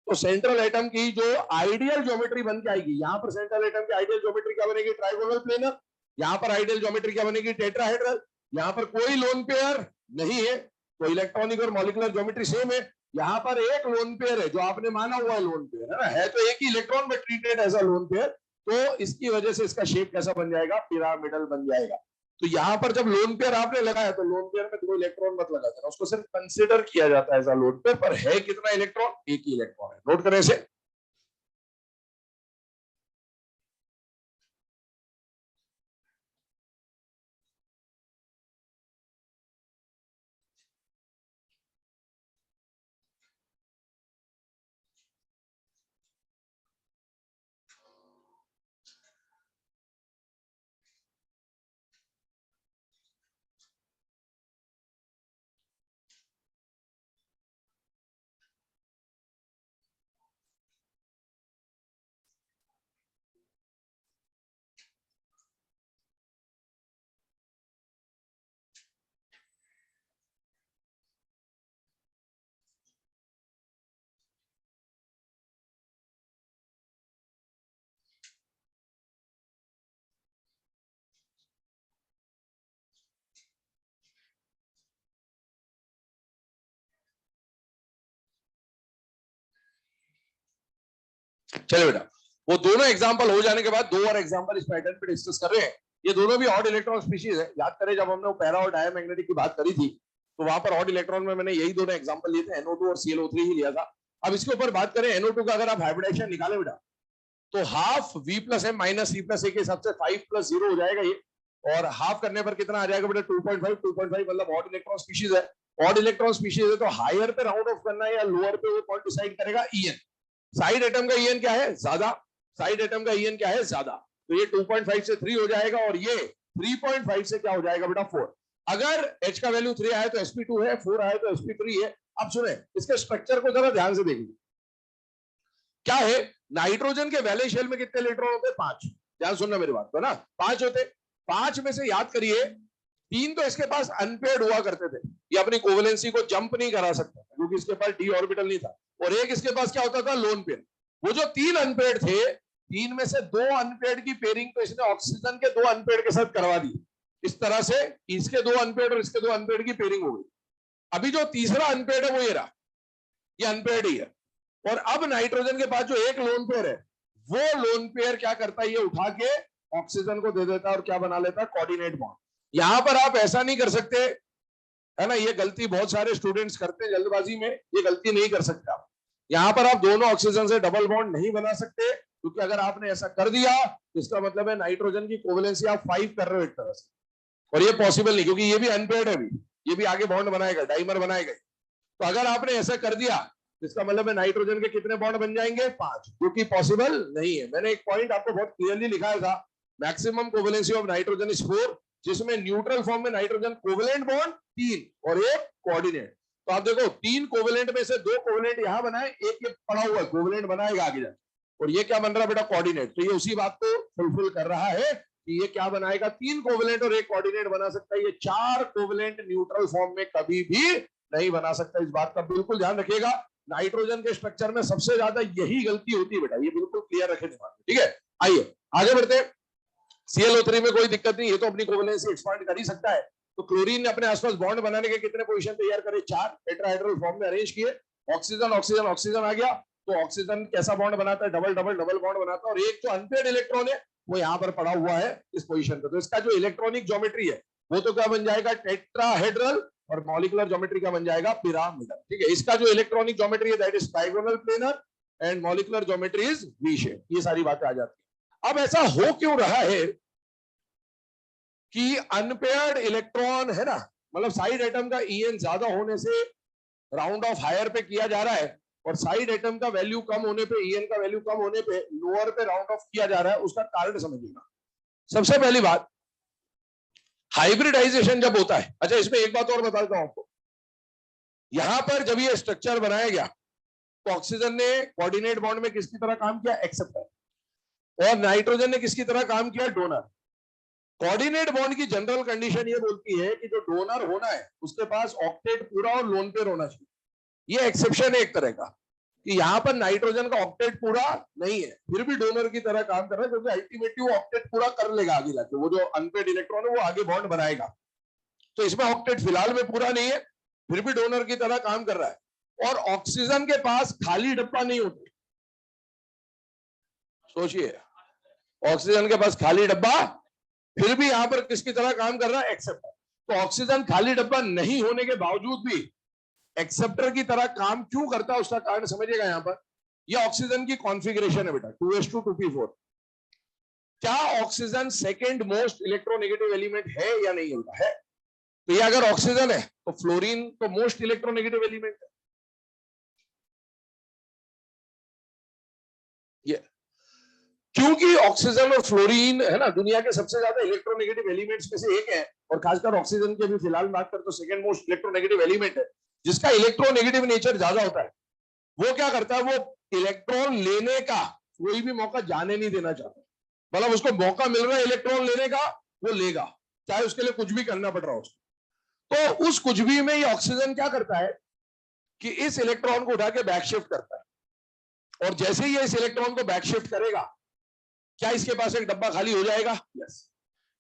तो सेंट्रल एटम की जो आइडियल ज्योमेट्री बन के आएगी, यहां पर सेंट्रल एटम की आइडियल ज्योमेट्री क्या बनेगी, ट्राइगोनल प्लेनर। यहां पर आइडियल ज्योमेट्री क्या बनेगी, टेट्राहेड्रल। यहां पर कोई लोन पेयर नहीं है, तो इलेक्ट्रॉनिक और मॉलिक्यूलर ज्योमेट्री सेम है। यहाँ पर एक लोन पेयर है जो आपने माना हुआ है लोन पेयर, है ना, है तो एक ही इलेक्ट्रॉन में treated as a lone pair, तो इसकी वजह से इसका शेप कैसा बन जाएगा, पिरामिडल बन जाएगा। तो यहाँ पर जब लोन पेयर आपने लगाया तो लोन पेयर में कोई इलेक्ट्रॉन मत लगा देना, उसको सिर्फ कंसिडर किया जाता है एज अ लोन पेयर, पर है कितना इलेक्ट्रॉन, एक ही इलेक्ट्रॉन है। नोट करें इसे। चलो बेटा, वो दोनों एग्जांपल हो जाने के बाद दो और एग्जांपल इस पैटर्न पे डिस्कस कर रहे हैं। ये दोनों भी ऑड इलेक्ट्रॉन स्पीशीज है। याद करें जब हमने वो पैरा और डायमैग्नेटिक की बात करी थी, तो वहां पर ऑड इलेक्ट्रॉन में मैंने यही दोनों एग्जांपल लिए थे, NO2 और ClO3 ही लिया था। अब इसके ऊपर बात करें, NO2 का अगर आप हाइब्रिडेशन निकाले बेटा, तो half V plus M minus C plus A के हिसाब से 5 प्लस 0 हो जाएगा ये, और हाफ करने पर कितना आ जाएगा बेटा, 2.5 मतलब ऑड इलेक्ट्रॉन स्पीशीज है। ऑड इलेक्ट्रॉन स्पीशीज है तो हायर पे राउंड ऑफ करना है या लोअर पे, वो कौन डिसाइड करेगा, EN। साइड एटम का EN क्या है, ज्यादा। साइड एटम का EN क्या है, ज्यादा। तो ये 2.5 से 3 हो जाएगा, और ये 3.5 से क्या हो जाएगा बेटा, 4। अगर H का वैल्यू 3 आया तो sp2 है, 4 आया तो sp3 है। अब सुने इसके स्ट्रक्चर को जरा ध्यान से देखिए, क्या है, नाइट्रोजन के वैलेंस शेल में कितने इलेक्ट्रॉन होते हैं, 5। ध्यान सुनना मेरी बात को ना, 5 होते। 5 में से याद करिए 3 तो इसके पास अनपेयर्ड हुआ करते थे, ये अपनी कोवेलेंसी को जंप नहीं करा सकता क्योंकि इसके पास d ऑर्बिटल नहीं था, और एक इसके पास क्या होता था, लोन पेयर। वो जो 3 अनपेयर्ड थे, 3 में से 2 अनपेयर्ड की पेयरिंग तो इसने ऑक्सीजन के 2 अनपेयर्ड के साथ करवा दी, इस तरह से इसके 2 अनपेयर्ड और इसके 2 अनपेयर्ड की पेयरिंग हो गई। अभी जो तीसरा अनपेयर्ड है वो ये रहा, ये अनपेयर्ड ही है। और अब नाइट्रोजन के पास जो एक लोन पेयर है, वो लोन पेयर क्या करता है, ये उठा के ऑक्सीजन को दे देता है और क्या बना लेता है, कोऑर्डिनेट बॉन्ड। यहां पर आप ऐसा नहीं कर सकते, है ना, ये गलती बहुत सारे स्टूडेंट्स करते हैं जल्दबाजी में, ये गलती नहीं कर सकते आप। यहां पर आप दोनों ऑक्सीजन से डबल बॉन्ड नहीं बना सकते, क्योंकि अगर आपने ऐसा कर दिया तो इसका मतलब है नाइट्रोजन की कोवेलेंसी आप 5 कर रहे हो एक तरह से, और ये पॉसिबल नहीं, क्योंकि ये भी अनपेयर्ड है अभी, ये भी आगे बॉन्ड बनाएगा, डाइमर बनाएगा। तो अगर आपने ऐसा कर दिया, इसका मतलब है नाइट्रोजन के कितने बॉन्ड बन जाएंगे, 5, जो कि पॉसिबल नहीं है। मैंने एक पॉइंट आपको बहुत क्लियरली लिखाया था, maximum covalency of nitrogen is 4, जिसमें न्यूट्रल फॉर्म में नाइट्रोजन कोवेलेंट बॉन्ड 3 और एक कोऑर्डिनेट। तो आप देखो 3 कोवेलेंट में से 2 कोवेलेंट यहां बनाए, एक ये पड़ा हुआ कोवेलेंट बनाएगा आगे जाके, और ये क्या बन रहा है बेटा, कोऑर्डिनेट। तो ये उसी बात को फुलफिल कर रहा है कि ये क्या बनाएगा, 3 कोवेलेंट और एक कोऑर्डिनेट बना सकता है। ये 4 कोवेलेंट न्यूट्रल फॉर्म में कभी भी नहीं बना सकता। इस बात का बिल्कुल ध्यान रखिएगा, नाइट्रोजन के स्ट्रक्चर में सबसे ज्यादा यही गलती होती है बेटा, ये बिल्कुल क्लियर रखे दिमाग में, ठीक है। आइए आगे बढ़ते हैं। ClO3 में कोई दिक्कत नहीं, ये तो अपनी कोवेलेंसी एक्सपांड कर ही सकता है। तो क्लोरीन ने अपने आसपास बॉन्ड बनाने के कितने पोजीशन तैयार करे, 4 टेट्राहेड्रल फॉर्म में अरेंज किए। ऑक्सीजन ऑक्सीजन ऑक्सीजन आ गया, तो ऑक्सीजन कैसा बॉन्ड बनाता है, डबल डबल डबल बॉन्ड बनाता है, और एक जो अनपेयर्ड इलेक्ट्रॉन है वो यहाँ पर पड़ा हुआ है इस पोजीशन पे। तो इसका जो इलेक्ट्रॉनिक ज्योमेट्री है वो तो क्या बन जाएगा, टेट्राहेड्रल, और मॉलिक्यूलर ज्योमेट्री का बन जाएगा पिरामिडल, ठीक है। इसका जो इलेक्ट्रॉनिक ज्योमेट्री है that is trigonal planar, and molecular geometry is V shape. ये सारी बातें आ जाती है। अब ऐसा हो क्यों रहा है कि अनपेयर्ड इलेक्ट्रॉन है ना, मतलब साइड एटम का EN ज्यादा होने से राउंड ऑफ हायर पे किया जा रहा है, और साइड एटम का वैल्यू कम होने पे, EN का वैल्यू कम होने पे लोअर पे राउंड ऑफ किया जा रहा है। उसका कारण समझिएगा। सबसे पहली बात, हाइब्रिडाइजेशन जब होता है, अच्छा इसमें एक बात और बता देता हूं आपको, यहां पर जब ये स्ट्रक्चर बनाया गया तो ऑक्सीजन ने कोऑर्डिनेट बॉन्ड में किसकी तरह काम किया, एक्सेप्टर, और नाइट्रोजन ने किसकी तरह काम किया, डोनर। कोऑर्डिनेट बॉन्ड की जनरल कंडीशन ये बोलती है कि जो डोनर होना है उसके पास ऑक्टेट पूरा और लोन पेयर होना चाहिए। ये एक्सेप्शन है एक तरह का, कि यहाँ पर नाइट्रोजन का ऑक्टेट पूरा नहीं है, फिर भी डोनर की तरह काम कर रहा है, क्योंकि अल्टीमेटली वो ऑक्टेट पूरा कर लेगा आगे जाके, वो जो अनपेड इलेक्ट्रॉन है वो आगे बॉन्ड बनाएगा। तो इसमें ऑक्टेट फिलहाल में पूरा नहीं है, फिर भी डोनर की तरह काम कर रहा है। और ऑक्सीजन के पास खाली डब्बा नहीं होता, सोचिए, ऑक्सीजन के पास खाली डब्बा, फिर भी यहां पर किसकी तरह काम कर रहा है, एक्सेप्टर। तो ऑक्सीजन खाली डब्बा नहीं होने के बावजूद भी एक्सेप्टर की तरह काम क्यों करता है, उसका कारण समझिएगा। यहां पर यह ऑक्सीजन की कॉन्फ़िगरेशन है बेटा, 2s2 2p4। क्या oxygen second most electronegative element है या नहीं होता है? तो ये अगर ऑक्सीजन है तो फ्लोरीन तो मोस्ट इलेक्ट्रोनेगेटिव एलिमेंट है। ये क्योंकि ऑक्सीजन और फ्लोरीन है ना दुनिया के सबसे ज्यादा इलेक्ट्रोनेगेटिव एलिमेंट्स में से एक है, और खासकर ऑक्सीजन की भी फिलहाल बात करें तो सेकंड मोस्ट इलेक्ट्रोनेगेटिव एलिमेंट है, जिसका इलेक्ट्रोनेगेटिव नेचर ज्यादा होता है। वो क्या करता है, वो इलेक्ट्रॉन लेने का कोई भी मौका जाने नहीं देना चाहता, मतलब उसको मौका मिल रहा है इलेक्ट्रॉन लेने का, वो लेगा, चाहे उसके लिए कुछ भी करना पड़ रहा हो उसको। तो उस कुछ भी में ये ऑक्सीजन क्या करता है कि इस इलेक्ट्रॉन को उठा के बैकशिफ्ट करता है, और जैसे ही ये इस इलेक्ट्रॉन को बैकशिफ्ट करेगा, क्या इसके पास एक डब्बा खाली हो जाएगा? यस।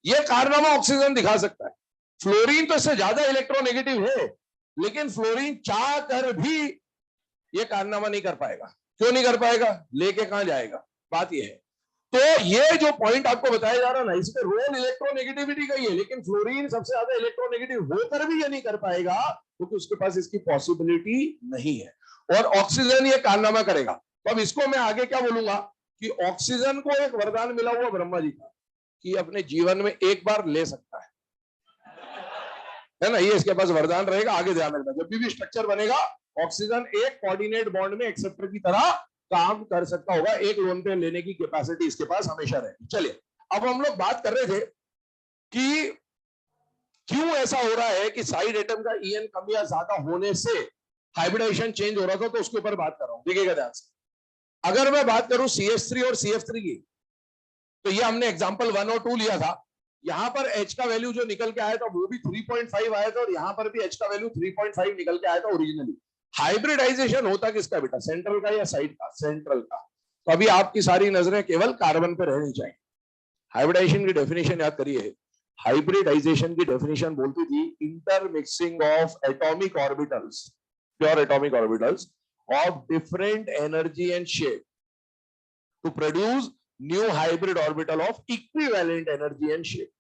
ये कारनामा ऑक्सीजन दिखा सकता है। फ्लोरीन तो इससे ज्यादा इलेक्ट्रोनेगेटिव है, लेकिन फ्लोरीन चाह कर भी ये कारनामा नहीं कर पाएगा। क्यों नहीं कर पाएगा? लेके कहां जाएगा, बात ये है। तो ये जो पॉइंट आपको बताया जा रहा है ना, इसमें रोल इलेक्ट्रोनेगेटिविटी का ही है, लेकिन फ्लोरीन सबसे ज्यादा इलेक्ट्रोनेगेटिव होकर भी ये नहीं कर पाएगा, क्योंकि उसके पास इसकी पॉसिबिलिटी नहीं है, और ऑक्सीजन ये कारनामा करेगा। तो अब इसको मैं आगे क्या बोलूंगा कि ऑक्सीजन को एक वरदान मिला हुआ ब्रह्मा जी का, कि अपने जीवन में एक बार ले सकता है ना, ये इसके पास वरदान रहेगा। आगे ध्यान रखना, जब भी स्ट्रक्चर बनेगा, ऑक्सीजन एक कोऑर्डिनेट बॉन्ड में एक्सेप्टर की तरह काम कर सकता होगा, एक लोन पे लेने की कैपेसिटी इसके पास हमेशा रहेगी। चलिए, अब हम लोग बात कर रहे थे कि क्यों ऐसा हो रहा है कि साइड एटम का ईएन कम या ज्यादा होने से हाइब्रिडाइजेशन चेंज हो रहा था, तो उसके ऊपर बात कर रहा हूं, देखिएगा ध्यान से। अगर मैं बात करूं CH3 और CF3 की, तो ये हमने एग्जांपल 1 और 2 लिया था। यहां पर H का वैल्यू जो निकल के आया था वो भी 3.5 आया था, और यहां पर भी H का वैल्यू 3.5 निकल के आया था ओरिजिनली। हाइब्रिडाइजेशन होता किसका बेटा, सेंट्रल का या साइड का? सेंट्रल का। तो अभी आपकी सारी नजरें केवल कार्बन पे रहनी चाहिए। हाइब्रिडाइजेशन की डेफिनेशन याद करिए। हाइब्रिडाइजेशन की डेफिनेशन बोलती थी intermixing of atomic orbitals, pure atomic orbitals of different energy and shape to produce new hybrid orbital of equivalent energy and shape.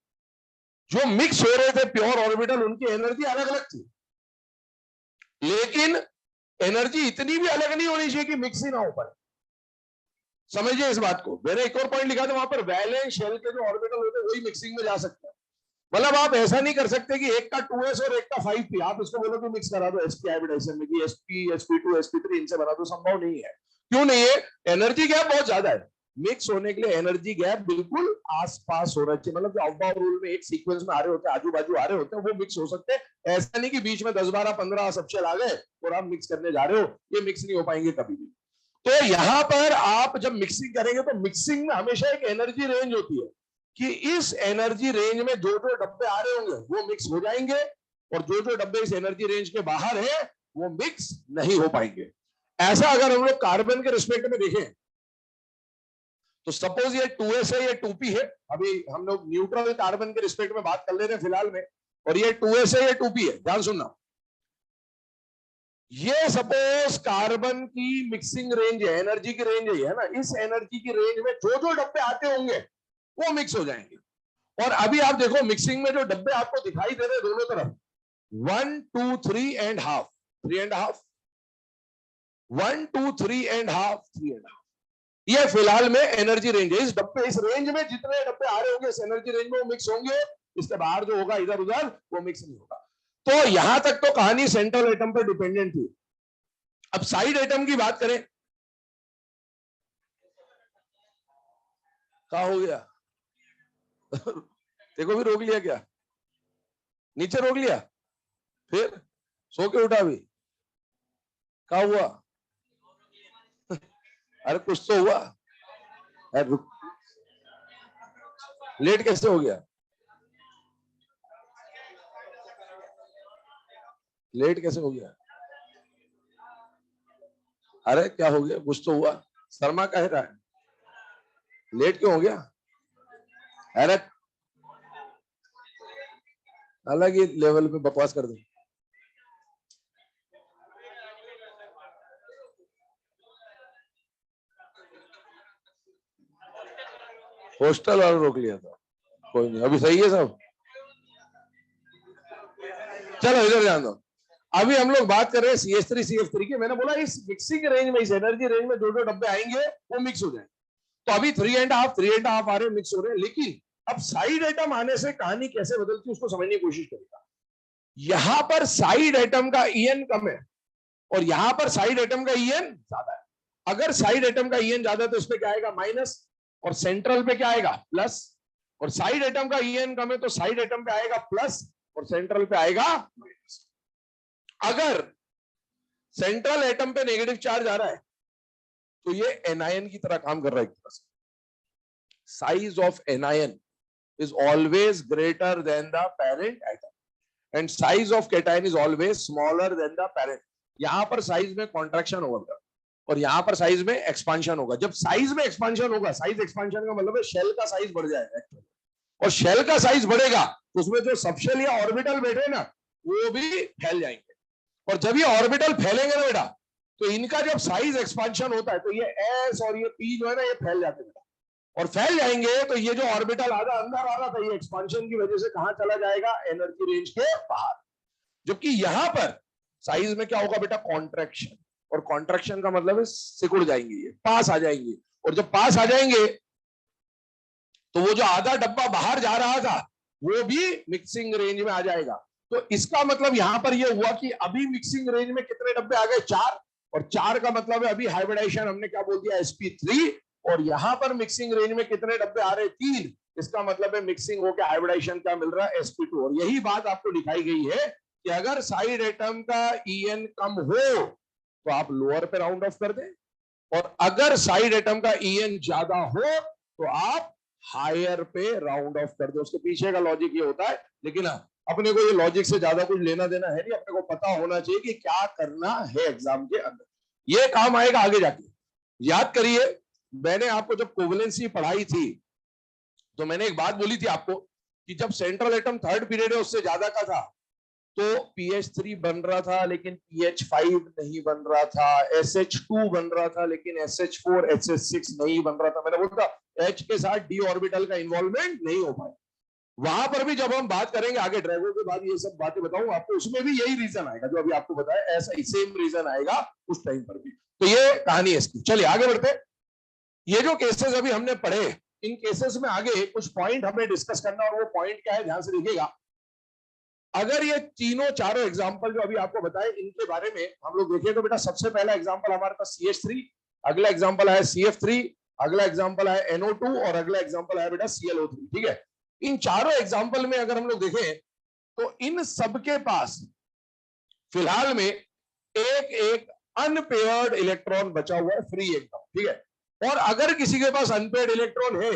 जो मिक्स हो रहे थे प्योर ऑर्बिटल, उनकी एनर्जी अलग अलग थी, लेकिन एनर्जी इतनी भी अलग नहीं होनी चाहिए कि मिक्स ही ना हो पाए। समझिए इस बात को। मैंने एक और पॉइंट लिखा था वहां पर, वैलेंस शेल के जो ऑर्बिटल होते हैं वही मिक्सिंग में जा सकते हैं। मतलब आप ऐसा नहीं कर सकते कि एक का 2s और एक का 5p, आप इसको बोलो कि मिक्स करा दो sp हाइब्रिडाइजेशन में, कि sp sp2 sp3 इनसे बना दो, संभव नहीं है। क्यों नहीं है? एनर्जी गैप बहुत ज्यादा है। मिक्स होने के लिए एनर्जी गैप बिल्कुल आसपास हो रहा है, मतलब जो अवबाव रूल में एक सीक्वेंस में आ रहे होते हैं, आजू बाजू आ रहे होते हैं, वो मिक्स हो सकते हैं। ऐसा नहीं कि बीच में 10 12 15 सबशेल आ गए और आप मिक्स करने जा रहे हो, ये मिक्स नहीं हो पाएंगे कभी भी। तो यहां पर आप जब मिक्सिंग करेंगे तो मिक्सिंग में हमेशा एक एनर्जी रेंज होती है, कि इस एनर्जी रेंज में जो जो डब्बे आ रहे होंगे वो मिक्स हो जाएंगे, और जो जो डब्बे इस एनर्जी रेंज के बाहर है वो मिक्स नहीं हो पाएंगे। ऐसा अगर हम लोग कार्बन के रिस्पेक्ट में देखें, तो सपोज ये 2s है, ये 2p है। अभी हम लोग न्यूट्रल कार्बन के रिस्पेक्ट में बात कर ले रहे हैं फिलहाल में, और ये 2s है, ये 2p है। ध्यान सुनना, ये सपोज कार्बन की मिक्सिंग रेंज है, एनर्जी की रेंज है ना, इस एनर्जी की रेंज में जो जो डब्बे आते होंगे वो मिक्स हो जाएंगे। और अभी आप देखो मिक्सिंग में जो डब्बे आपको दिखाई दे रहे हैं दोनों तरफ, 1 2 3 and half, 3 and half, 1 2 3 and half, 3 and half, ये फिलहाल में एनर्जी रेंज है। इस डब्बे, इस रेंज में जितने डब्बे आ रहे होंगे इस एनर्जी रेंज में वो मिक्स होंगे, इसके बाहर जो होगा इधर उधर वो मिक्स नहीं होगा। तो यहां तक तो कहानी सेंट्रल एटम पर डिपेंडेंट थी। अब साइड एटम की बात करें, क्या हो गया? देखो भी रोक लिया क्या? नीचे रोक लिया, फिर सो के उठा भी, क्या हुआ? अरे कुछ तो हुआ। अरे लेट कैसे हो गया? लेट कैसे हो गया? अरे क्या हो गया, कुछ तो हुआ, शर्मा कह रहा है, लेट क्यों हो गया? अरे अलग ही लेवल पे बकवास कर दे। हॉस्टल वाला रोक लिया था, कोई नहीं, अभी सही है सब। चलो इधर ध्यान दो। अभी हम लोग बात कर रहे हैं CH3 CF3 की। मैंने बोला इस मिक्सिंग रेंज में, इस एनर्जी रेंज में जो जो डब्बे आएंगे वो मिक्स हो जाए। तो अभी 3.5 आ रहे, मिक्स हो रहे हैं। लेकिन अब साइड आइटम आने से कहानी कैसे बदलती है उसको समझने की कोशिश करेगा। यहां पर साइड आइटम का EN कम है और यहां पर साइड आइटम का EN ज्यादा है। अगर साइड आइटम का EN ज्यादा है तो उसमें क्या आएगा, माइनस, और सेंट्रल पे क्या आएगा, प्लस। और साइड आइटम का EN कम है तो साइड आइटम पे आएगा प्लस और सेंट्रल पे आएगा माइनस। अगर सेंट्रल एटम पे नेगेटिव चार्ज आ रहा है तो ये एनायन की तरह काम कर रहा है एक तरह से। Size of anion is always greater than the parent atom and size of cation is always smaller than the parent. यहां पर साइज में कॉन्ट्रैक्शन होगा और यहां पर साइज में एक्सपांशन होगा। जब साइज में एक्सपांशन होगा, साइज एक्सपांशन का मतलब है शेल का साइज बढ़ जाएगा एक्चुअली, और शेल का साइज बढ़ेगा तो उसमें जो सबशेल या ऑर्बिटल बैठे ना वो भी फैल जाएंगे। और जब ये ऑर्बिटल फैलेंगे ना बेटा, तो इनका जब साइज एक्सपांशन होता है तो ये S और ये P जो है ना ये फैल जाते हैं। और फैल जाएंगे तो ये जो ऑर्बिटल आधा अंदर आ रहा था ये एक्सपांशन की वजह से कहां चला जाएगा, एनर्जी रेंज के बाहर। जबकि यहां पर साइज में क्या होगा बेटा, कॉन्ट्रैक्शन। और कॉन्ट्रैक्शन का मतलब है सिकुड़ जाएंगे, ये पास आ जाएंगे। और जब पास आ जाएंगे तो वो जो आधा डब्बा बाहर जा रहा था वो भी मिक्सिंग रेंज में आ जाएगा। तो इसका मतलब यहां पर ये हुआ कि अभी मिक्सिंग रेंज में कितने डब्बे आ गए, 4। और 4 का मतलब है अभी हाइब्रिडाइजेशन हमने क्या बोल दिया, sp3। और यहां पर मिक्सिंग रेंज में कितने डब्बे आ रहे, 3। इसका मतलब है मिक्सिंग होकर हाइब्रिडाइजेशन क्या मिल रहा है, sp2। और यही बात आपको दिखाई गई है कि अगर साइड एटम का EN कम हो तो आप लोअर पे राउंड ऑफ कर दें, और अगर साइड एटम का EN ज्यादा हो तो आप हायर पे राउंड ऑफ कर दो। उसके पीछे का लॉजिक ये होता है। लेकिन अपने को ये लॉजिक से ज्यादा कुछ लेना देना है नहीं, अपने को पता होना चाहिए कि क्या करना है एग्जाम के अंदर, ये काम आएगा आगे जाके। याद करिए, मैंने आपको जब कोवेलेंसी पढ़ाई थी तो मैंने एक बात बोली थी आपको कि जब सेंट्रल एटम थर्ड पीरियड है उससे ज्यादा का था तो PH3 बन रहा था लेकिन PH5 नहीं बन रहा था, SH2 बन रहा था लेकिन SH4 SH6 नहीं बन रहा था। मैंने बोला H के साथ D ऑर्बिटल का इन्वॉल्वमेंट नहीं हो पाया। वहां पर भी जब हम बात करेंगे आगे ड्रैगन के बाद ये सब बातें बताऊंगा आपको, उसमें भी यही रीजन आएगा जो अभी आपको बताया, ऐसा ही सेम रीजन आएगा उस टाइम पर भी। तो ये कहानी है इसकी। चलिए आगे बढ़ते। ये जो केसेस अभी हमने पढ़े, इन केसेस में आगे कुछ पॉइंट हमें डिस्कस करना, और वो पॉइंट क्या है ध्यान से देखिएगा। अगर ये तीनों चारों एग्जांपल जो अभी आपको बताए इनके बारे में हम लोग देखें तो बेटा सबसे पहला एग्जांपल हमारे पास CH3, अगला एग्जांपल है CF3, अगला एग्जांपल है NO2 और अगला एग्जांपल है बेटा ClO3। ठीक है, इन चारों एग्जांपल में अगर हम लोग देखें तो इन सबके पास फिलहाल में एक एक अनपेयर्ड इलेक्ट्रॉन बचा हुआ है, फ्री एकदम। ठीक है, और अगर किसी के पास अनपेयर्ड इलेक्ट्रॉन है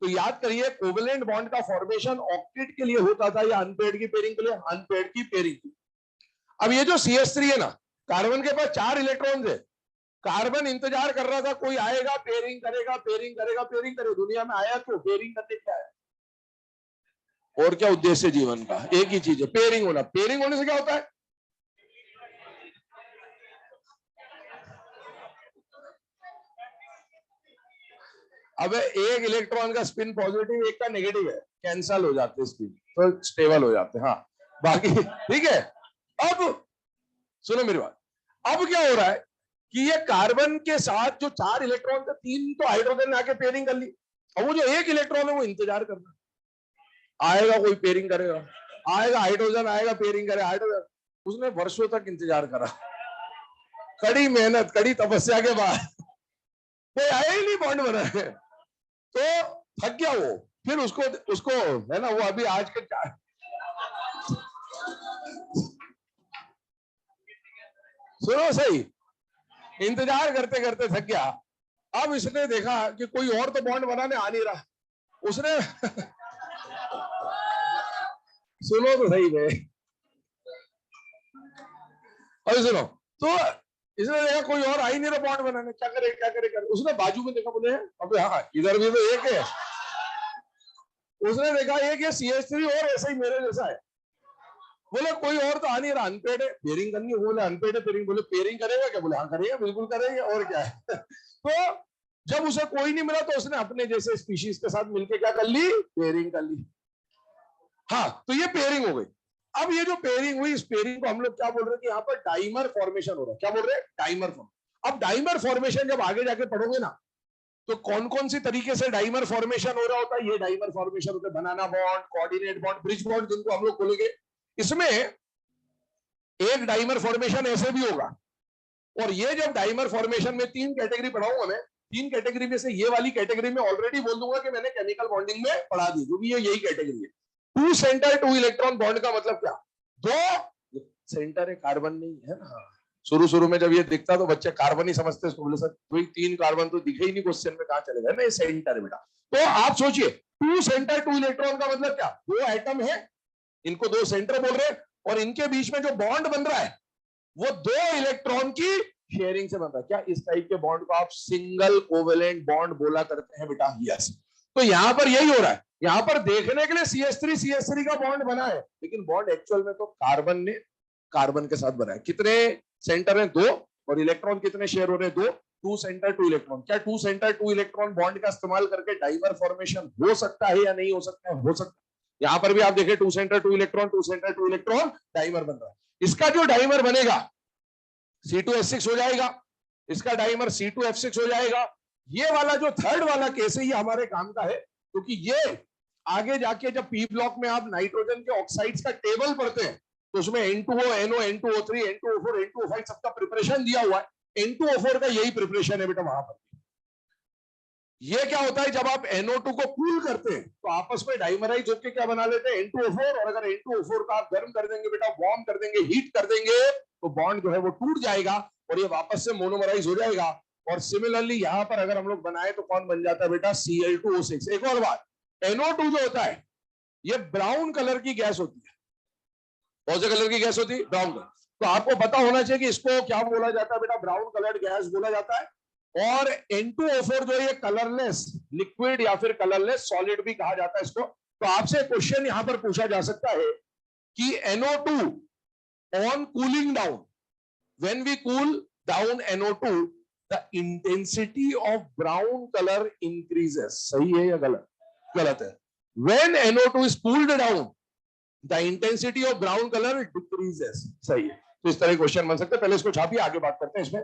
तो याद करिए कोवेलेंट बॉन्ड का फॉर्मेशन ऑक्टेट के लिए होता था या अनपेयर्ड की पेयरिंग के लिए, अनपेयर्ड की पेयरिंग की। अब ये जो CH3 है ना, कार्बन के पास 4 इलेक्ट्रॉन है। कार्बन इंतजार कर रहा था कोई आएगा पेयरिंग करेगा, पेयरिंग करेगा, पेयरिंग करेगा। दुनिया में आया तो पेयरिंग करने क्या है, और क्या उद्देश्य जीवन का, एक ही चीज है, पेयरिंग होना। पेयरिंग होने से क्या होता है, अब एक इलेक्ट्रॉन का स्पिन पॉजिटिव, एक का नेगेटिव है, कैंसल हो जाते हैं स्पिन, तो स्टेबल हो जाते हैं। हाँ बाकी ठीक है। अब सुनो मेरी बात, अब क्या हो रहा है कि ये कार्बन के साथ जो 4 इलेक्ट्रॉन थे, 3 तो हाइड्रोजन ने आके पेयरिंग कर ली, और वो जो एक इलेक्ट्रॉन है वो इंतजार कर रहा है, आएगा कोई पेयरिंग करेगा, आएगा हाइड्रोजन आएगा पेयरिंग करेगा, हाइड्रोजन। उसने वर्षों तक इंतजार करा, कड़ी मेहनत कड़ी तपस्या के बाद कोई आया ही नहीं बॉन्ड बना है, तो थक गया वो। फिर उसको उसको है ना, वो अभी आज के सुनो सही, इंतजार करते करते थक गया। अब इसने देखा कि कोई और तो बॉन्ड बनाने आ नहीं रहा, उसने सुनो तो सही है, अरे सुनो, तो इसने देखा कोई और आ ही नहीं रहा बॉन्ड बनाने, क्या करे क्या करे क्या करे। उसने बाजू में देखा, बोले अबे हाँ इधर भी तो एक है। उसने देखा एक ये CH3 और ऐसा ही मेरे जैसा है। बोले कोई और तो आ नहीं रहा, अनपेड है, पेयरिंग करनी है। बोले अनपेड है पेयरिंग। बोले पेयरिंग करेगा क्या? बोले हाँ करेगा, बिल्कुल करेंगे, और क्या है। तो जब उसे कोई नहीं मिला तो उसने अपने जैसे स्पीशीज के साथ मिलकर क्या कर ली? पेयरिंग कर ली। हाँ, तो ये पेयरिंग हो गई। अब ये जो पेयरिंग हुई, इस पेयरिंग को हम लोग क्या बोल रहे हैं कि यहाँ पर डाइमर फॉर्मेशन हो रहा है। क्या बोल रहे हैं? Dimer formation. अब डाइमर फॉर्मेशन जब आगे जाके पढ़ोगे ना, तो कौन कौन सी तरीके से डाइमर फॉर्मेशन हो रहा होता है, ये डाइमर फॉर्मेशन होता है। Banana bond, coordinate bond, bridge bond, जिनको हम लोग बोलेंगे। इसमें एक डाइमर फॉर्मेशन ऐसे भी होगा। और ये जब डाइमर फॉर्मेशन में तीन कैटेगरी पढ़ाऊंगा मैं, तीन कैटेगरी में से ये वाली कैटेगरी में ऑलरेडी बोल दूंगा कि मैंने केमिकल बॉन्डिंग में पढ़ा दी, क्योंकि ये यही कैटेगरी है। Two centre two electron bond का मतलब क्या? दो सेंटर है, कार्बन नहीं है ना। शुरू शुरू में जब ये दिखता तो बच्चे कार्बन ही समझते, इसको बोले सर कोई तीन कार्बन तो दिखे ही नहीं क्वेश्चन में, कहां चले गए ना, ये सेंटर है बेटा। तो आप सोचिए, टू सेंटर टू इलेक्ट्रॉन का मतलब क्या? दो एटम है, इनको दो सेंटर बोल रहे हैं, और इनके बीच में जो बॉन्ड बन रहा है वो दो इलेक्ट्रॉन की शेयरिंग से बन रहा है। क्या इस टाइप के बॉन्ड को आप सिंगल कोवेलेंट बॉन्ड बोला करते हैं बेटा? यस। तो यहां पर यही हो रहा है। यहां पर देखने के लिए CH3 का बॉन्ड बना है, लेकिन बॉन्ड एक्चुअल में तो कार्बन ने कार्बन के साथ बना है। कितने सेंटर हैं? दो। और इलेक्ट्रॉन कितने शेयर हो रहे हैं? दो। Two centre two electron. क्या two centre two electron bond का इस्तेमाल करके डाइमर फॉर्मेशन हो सकता है या नहीं हो सकता है? हो सकता है। यहां पर भी आप देखें, two centre two electron dimer बन रहा है। इसका जो डाइमर बनेगा C2H6 हो जाएगा, इसका डाइमर C2F6 हो जाएगा। ये वाला जो थर्ड वाला केस है, ये हमारे काम का है, क्योंकि ये आगे जाके जब पी ब्लॉक में आप नाइट्रोजन के ऑक्साइड्स का टेबल पढ़ते हैं, तो उसमें N2O, NO, N2O3, N2O4, N2O5 सबका प्रिपरेशन दिया हुआ है। N2O4 का यही प्रिपरेशन है बेटा वहां पर। ये क्या होता है, जब आप NO2 को कूल करते हैं तो आपस में डाइमराइज होकर क्या बना लेते हैं? N2O4। और अगर N2O4 का आप गर्म कर देंगे बेटा, वार्म कर देंगे, हीट कर देंगे, तो बॉन्ड जो है वो टूट जाएगा और ये वापस से मोनोमराइज हो जाएगा। और सिमिलरली यहां पर अगर हम लोग बनाए तो कौन बन जाता है बेटा? Cl2O6। एक और बात, NO2 जो होता है ये ब्राउन कलर की गैस होती है। कौन से कलर की गैस होती है? Brown colour. तो आपको पता होना चाहिए कि इसको क्या बोला जाता है बेटा? ब्राउन कलर्ड गैस बोला जाता है। और N2O4 जो ये कलरलेस लिक्विड या फिर कलरलेस सॉलिड भी कहा जाता है इसको। तो आपसे क्वेश्चन यहां पर पूछा जा सकता है कि NO2 on cooling down, when we cool down NO2, the intensity of brown colour increases. सही है या गलत? गलत है। When NO2 is cooled down, the intensity of brown colour decreases. सही है। तो इस तरह क्वेश्चन बन सकते हैं। पहले इसको छापिए, आगे बात करते हैं इसमें।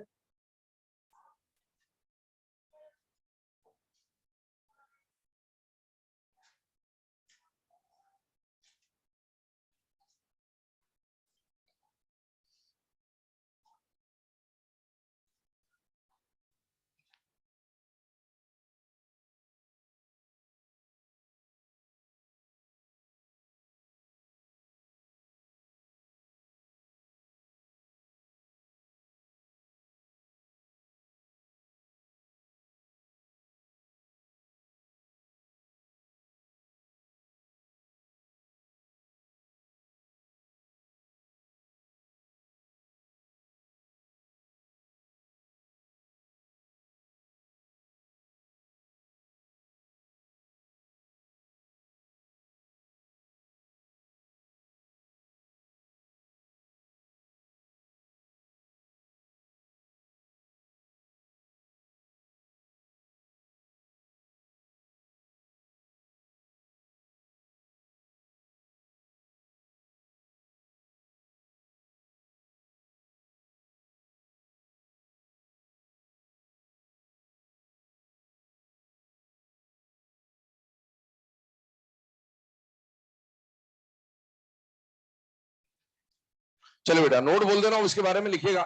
चलो बेटा नोट बोल देना, उसके बारे में लिखिएगा।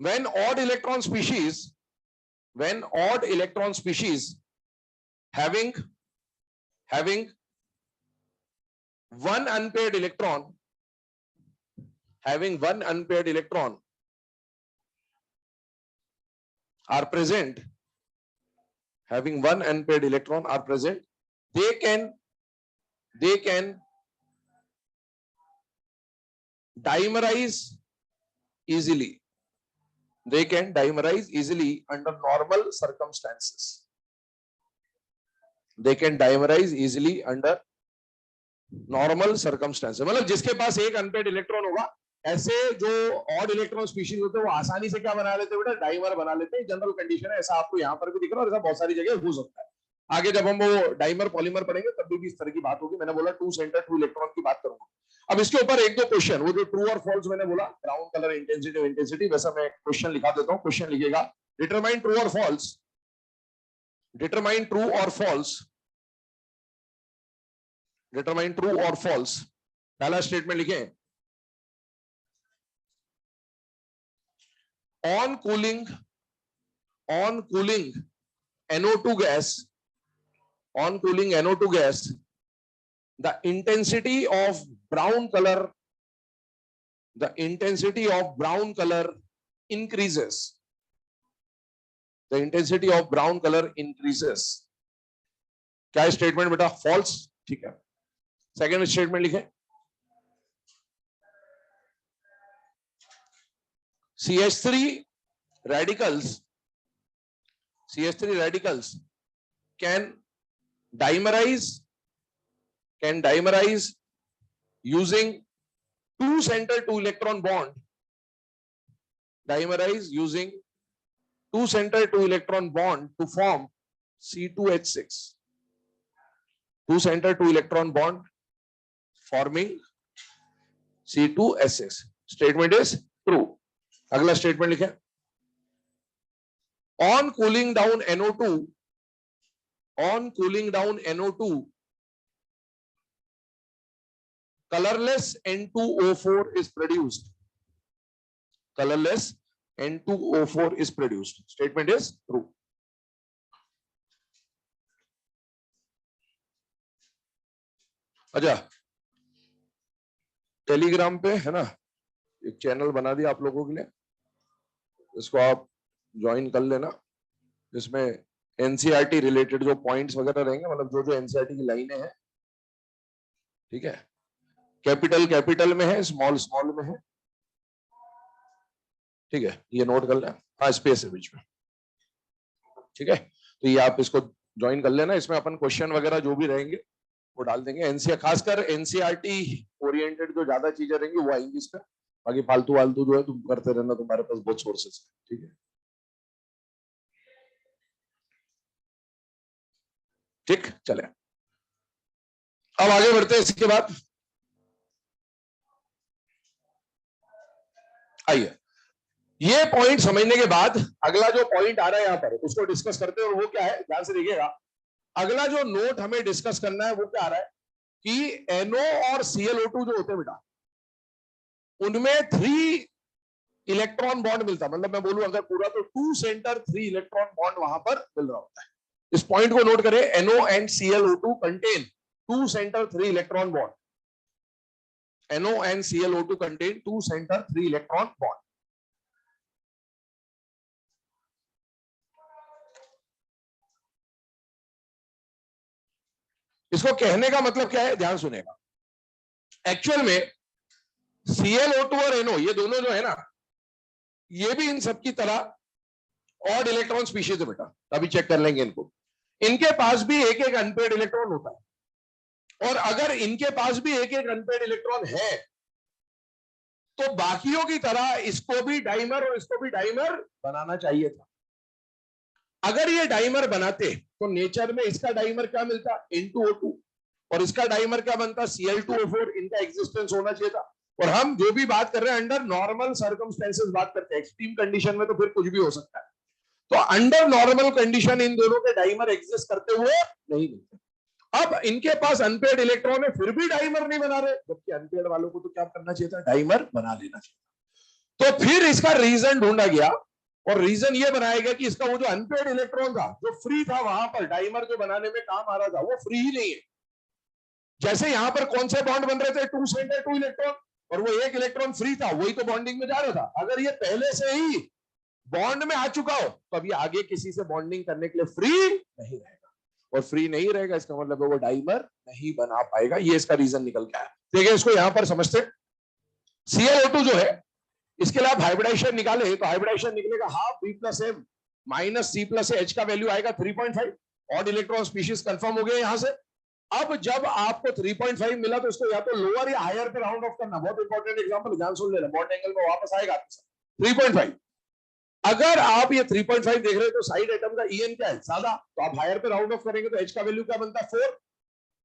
when odd electron species when odd electron species having one unpaired electron are present, having one unpaired electron are present, they can dimerize easily. they can dimerize easily under normal circumstances. They can dimerize easily under normal circumstances. मतलब जिसके पास एक unpaired electron होगा, ऐसे जो odd electron species होते हैं वो आसानी से क्या बना लेते हैं बेटा, डाइमर बना लेते हैं. जनरल कंडीशन है, ऐसा आपको यहाँ पर भी दिख रहा है और ऐसा बहुत सारी जगह हो सकता है. आगे जब हम वो डाइमर पॉलीमर पढ़ेंगे तब भी इस तरह की बात होगी. मैंने बोला टू सेंटर टू इलेक्ट्रॉन की बात करूंगा. अब इसके ऊपर एक दो क्वेश्चन, वो जो ट्रू और फॉल्स मैंने बोला, ब्राउन कलर इंटेंसिटी इंटेंसिटी, वैसा मैं क्वेश्चन लिखा देता हूँ. क्वेश्चन लिखेगा डिटरमाइन ट्रू और फॉल्स, डिटरमाइन ट्रू और फॉल्स, डिटरमाइन ट्रू और फॉल्स. पहला स्टेटमेंट लिखें, on cooling NO2 gas, on cooling NO2 gas, the intensity of brown color, the intensity of brown color increases, the intensity of brown color increases. क्या statement बेटा? False. ठीक है. Second statement लिखें, CH3 radicals, CH3 radicals can dimerize using two center two electron bond, dimerize using two center two electron bond to form C2H6, two center two electron bond forming C2H6. Statement is true. अगला statement लिखें, on cooling down NO2, on cooling down NO2, colorless N2O4 is produced, colorless N2O4 is produced. Statement is true. अच्छा, Telegram पे है ना एक channel बना दिया आप लोगों के लिए, इसको आप ज्वाइन कर लेना. जिसमें एनसीईआरटी रिलेटेड जो पॉइंट्स वगैरह रहेंगे, मतलब जो जो एनसीईआरटी की लाइनें हैं, ठीक है, कैपिटल कैपिटल में है, स्मॉल स्मॉल में है. ठीक है, ये नोट कर लेना. हाँ, स्पेस है बीच में. ठीक है, तो ये आप इसको ज्वाइन कर लेना. इसमें अपन क्वेश्चन वगैरह जो भी रहेंगे वो डाल देंगे. एनसीईआर खासकर एनसीईआरटी ओरिएंटेड जो ज्यादा चीजें रहेंगी वो आएंगी इसमें. बाकी फालतू वालतू जो है तुम करते रहना, तुम्हारे पास बहुत सोर्सेस है. ठीक है, ठीक, चले अब आगे बढ़ते हैं. इसके बाद आइए, ये पॉइंट समझने के बाद अगला जो पॉइंट आ रहा है यहां पर उसको डिस्कस करते हैं. और वो क्या है, ध्यान से देखिएगा. अगला जो नोट हमें डिस्कस करना है वो क्या आ रहा है कि NO और ClO2 जो होते हैं बेटा, उनमें 3 इलेक्ट्रॉन बॉन्ड मिलता है. मतलब मैं बोलूं अगर पूरा तो 2 सेंटर 3 इलेक्ट्रॉन बॉन्ड वहां पर मिल रहा होता है. इस पॉइंट को नोट करें, NO and ClO2 contain 2 center 3 electron bond. NO and ClO2 contain 2 center 3 electron bond. इसको कहने का मतलब क्या है, ध्यान सुनेगा. एक्चुअल में ClO2 और NO ये दोनों जो है ना, ये भी इन सब की तरह ऑड इलेक्ट्रॉन स्पीशीज है बेटा. अभी चेक कर लेंगे इनको. इनके पास भी एक एक अनपेड इलेक्ट्रॉन होता है. और अगर इनके पास भी एक एक अनपेड इलेक्ट्रॉन है तो बाकियों की तरह इसको भी डाइमर और इसको भी डाइमर बनाना चाहिए था. अगर ये डाइमर बनाते तो नेचर में इसका डाइमर क्या मिलता, N2O2, और इसका डाइमर क्या बनता, Cl2O4. इनका एग्जिस्टेंस होना चाहिए था. और हम जो भी बात कर रहे हैं अंडर नॉर्मल सर्कमस्टेंसेस बात करते हैं. एक्सट्रीम कंडीशन में तो फिर कुछ भी हो सकता है. तो अंडर नॉर्मल कंडीशन इन दोनों के डाइमर एग्जिस्ट करते हुए नहीं मिलते. अब इनके पास अनपेड इलेक्ट्रॉन है, फिर भी डाइमर नहीं बना रहे, जबकि अनपेड वालों को तो क्या करना चाहिए था, डाइमर बना लेना चाहिए. तो फिर इसका रीजन ढूंढा गया और रीजन ये बनाया गया कि इसका वो जो अनपेड इलेक्ट्रॉन था जो फ्री था, वहां पर डाइमर जो बनाने में काम आ रहा था वो फ्री ही नहीं है. जैसे यहां पर कौन से बॉन्ड बन रहे थे, 2 सेंटर 2 इलेक्ट्रॉन, और वो एक इलेक्ट्रॉन फ्री था, वही तो बॉन्डिंग में जा रहा था. अगर ये पहले से ही बॉन्ड में आ चुका हो तो अब ये आगे किसी से बॉन्डिंग करने के लिए फ्री नहीं रहेगा. और फ्री नहीं रहेगा इसका मतलब है वो डाइमर नहीं बना पाएगा. ये इसका रीजन निकल गया है. देखिए इसको यहां पर समझते. ClO2 जो है इसके लिए आप हाइब्रिडाइजेशन निकाले तो हाइब्रिडाइजेशन निकलेगा half B plus M minus C plus H का वैल्यू आएगा 3.5। ऑड इलेक्ट्रॉन स्पीशीज कंफर्म हो गए यहां से। अब जब आपको 3.5 मिला तो इसको या तो लोअर या हायर पे राउंड ऑफ करना। बहुत इंपॉर्टेंट एग्जांपल, ध्यान सुन लेना, बॉन्ड एंगल में वापस आएगा 3.5। अगर आप ये 3.5 देख रहे हैं तो साइड एटम का ईएन क्या है, सादा, तो आप हायर पे राउंड ऑफ करेंगे तो एच का वैल्यू क्या बनता है 4,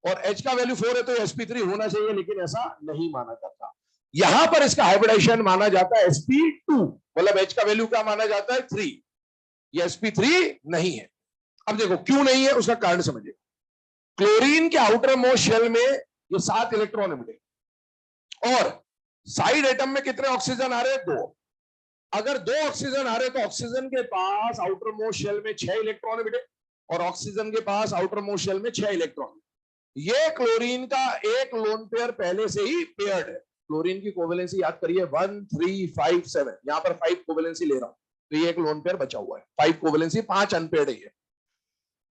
और एच का वैल्यू 4 है तो sp3 होना चाहिए, लेकिन ऐसा नहीं माना जाता। यहां पर इसका हाइब्रिडाइजेशन माना जाता है sp2, मतलब एच का वैल्यू क्या माना जाता है 3, ये sp3 नहीं है। अब देखो क्यों नहीं है, उसका कारण समझिए। क्लोरीन के आउटर मोस्ट शेल में ये 7 इलेक्ट्रॉन है मिले, और साइड एटम में कितने ऑक्सीजन आ रहे हैं, 2। अगर 2 ऑक्सीजन आ रहे तो ऑक्सीजन के पास आउटर मोस्ट शेल में 6 इलेक्ट्रॉन है बेटे, और ऑक्सीजन के पास आउटर मोस्ट शेल में 6 इलेक्ट्रॉन। ये क्लोरीन का एक लोन पेयर पहले से ही पेयर्ड है। क्लोरीन की कोवेलेंसी याद करिए 1 3 5 7, यहां पर 5 कोवेलेंसी ले रहा हूं तो ये एक लोन पेयर बचा हुआ है, 5 कोवेलेंसी, 5 अनपेयर्ड है।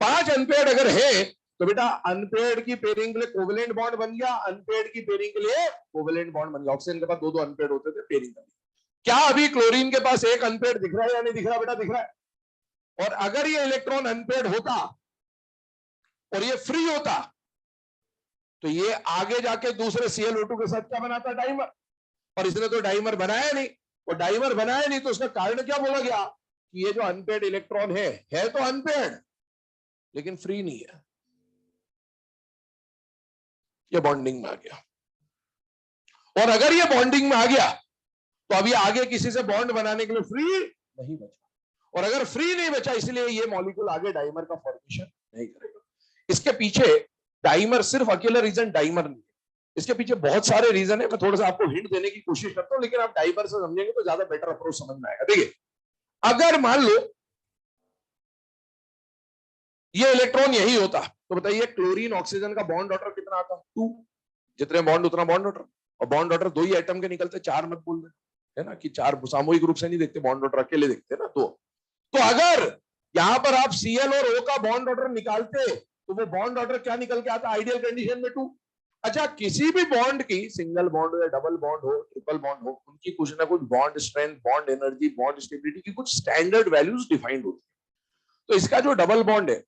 5 अनपेयर्ड अगर है तो बेटा अनपेयर्ड की पेयरिंग के लिए कोवेलेंट बॉन्ड बन गया, अनपेयर्ड की पेयरिंग के लिए कोवेलेंट बॉन्ड बन गया। ऑक्सीजन के पास 2 अनपेयर्ड होते थे, पेयरिंग बन गई। क्या अभी क्लोरीन के पास एक अनपेयर्ड दिख रहा है या नहीं दिख रहा बेटा, दिख रहा है। और अगर ये इलेक्ट्रॉन अनपेयर्ड होता और ये फ्री होता तो ये आगे जाके दूसरे ClO2 के साथ क्या बनाता, डाइमर, और इसने तो डाइमर बनाया नहीं। और डाइमर बनाया नहीं तो उसका कारण क्या बोला गया कि ये जो अनपेयर्ड इलेक्ट्रॉन है तो अनपेयर्ड लेकिन फ्री नहीं है, ये बॉन्डिंग में आ गया। और अगर ये बॉन्डिंग में आ गया तो अभी आगे किसी से बॉन्ड बनाने के लिए फ्री नहीं बचा, और अगर फ्री नहीं बचा इसलिए ये मॉलिक्यूल आगे डाइमर का फॉर्मेशन नहीं करेगा। इसके पीछे डाइमर सिर्फ अकेला रीजन डाइमर नहीं है, इसके पीछे बहुत सारे रीजन है। मैं थोड़ा सा आपको हिंट देने की कोशिश करता हूं, लेकिन आप डाइमर से समझेंगे तो ज्यादा बेटर अप्रोच समझ में आएगा। देखिए, अगर मान लो ये इलेक्ट्रॉन यही होता तो बताइए क्लोरीन ऑक्सीजन का बॉन्ड ऑर्डर कितना आता, 2। जितने बॉन्ड उतना बॉन्ड ऑर्डर, और बॉन्ड ऑर्डर 2 ही एटम के निकलते, 4 मत बोल दे, है ना, कि 4 सामूहिक रूप से नहीं देखते बॉन्ड ऑर्डर, अकेले देखते ना। तो अगर यहां पर आप Cl और O का बॉन्ड ऑर्डर निकालते तो वो बॉन्ड ऑर्डर क्या निकल के आता, आइडियल कंडीशन में 2। अच्छा, किसी भी बॉन्ड की सिंगल बॉन्ड हो या डबल बॉन्ड हो, ट्रिपल बॉन्ड हो, उनकी कुछ ना कुछ bond strength, bond energy, bond stability की कुछ स्टैंडर्ड वैल्यूज डिफाइंड होती है। तो इसका जो डबल बॉन्ड है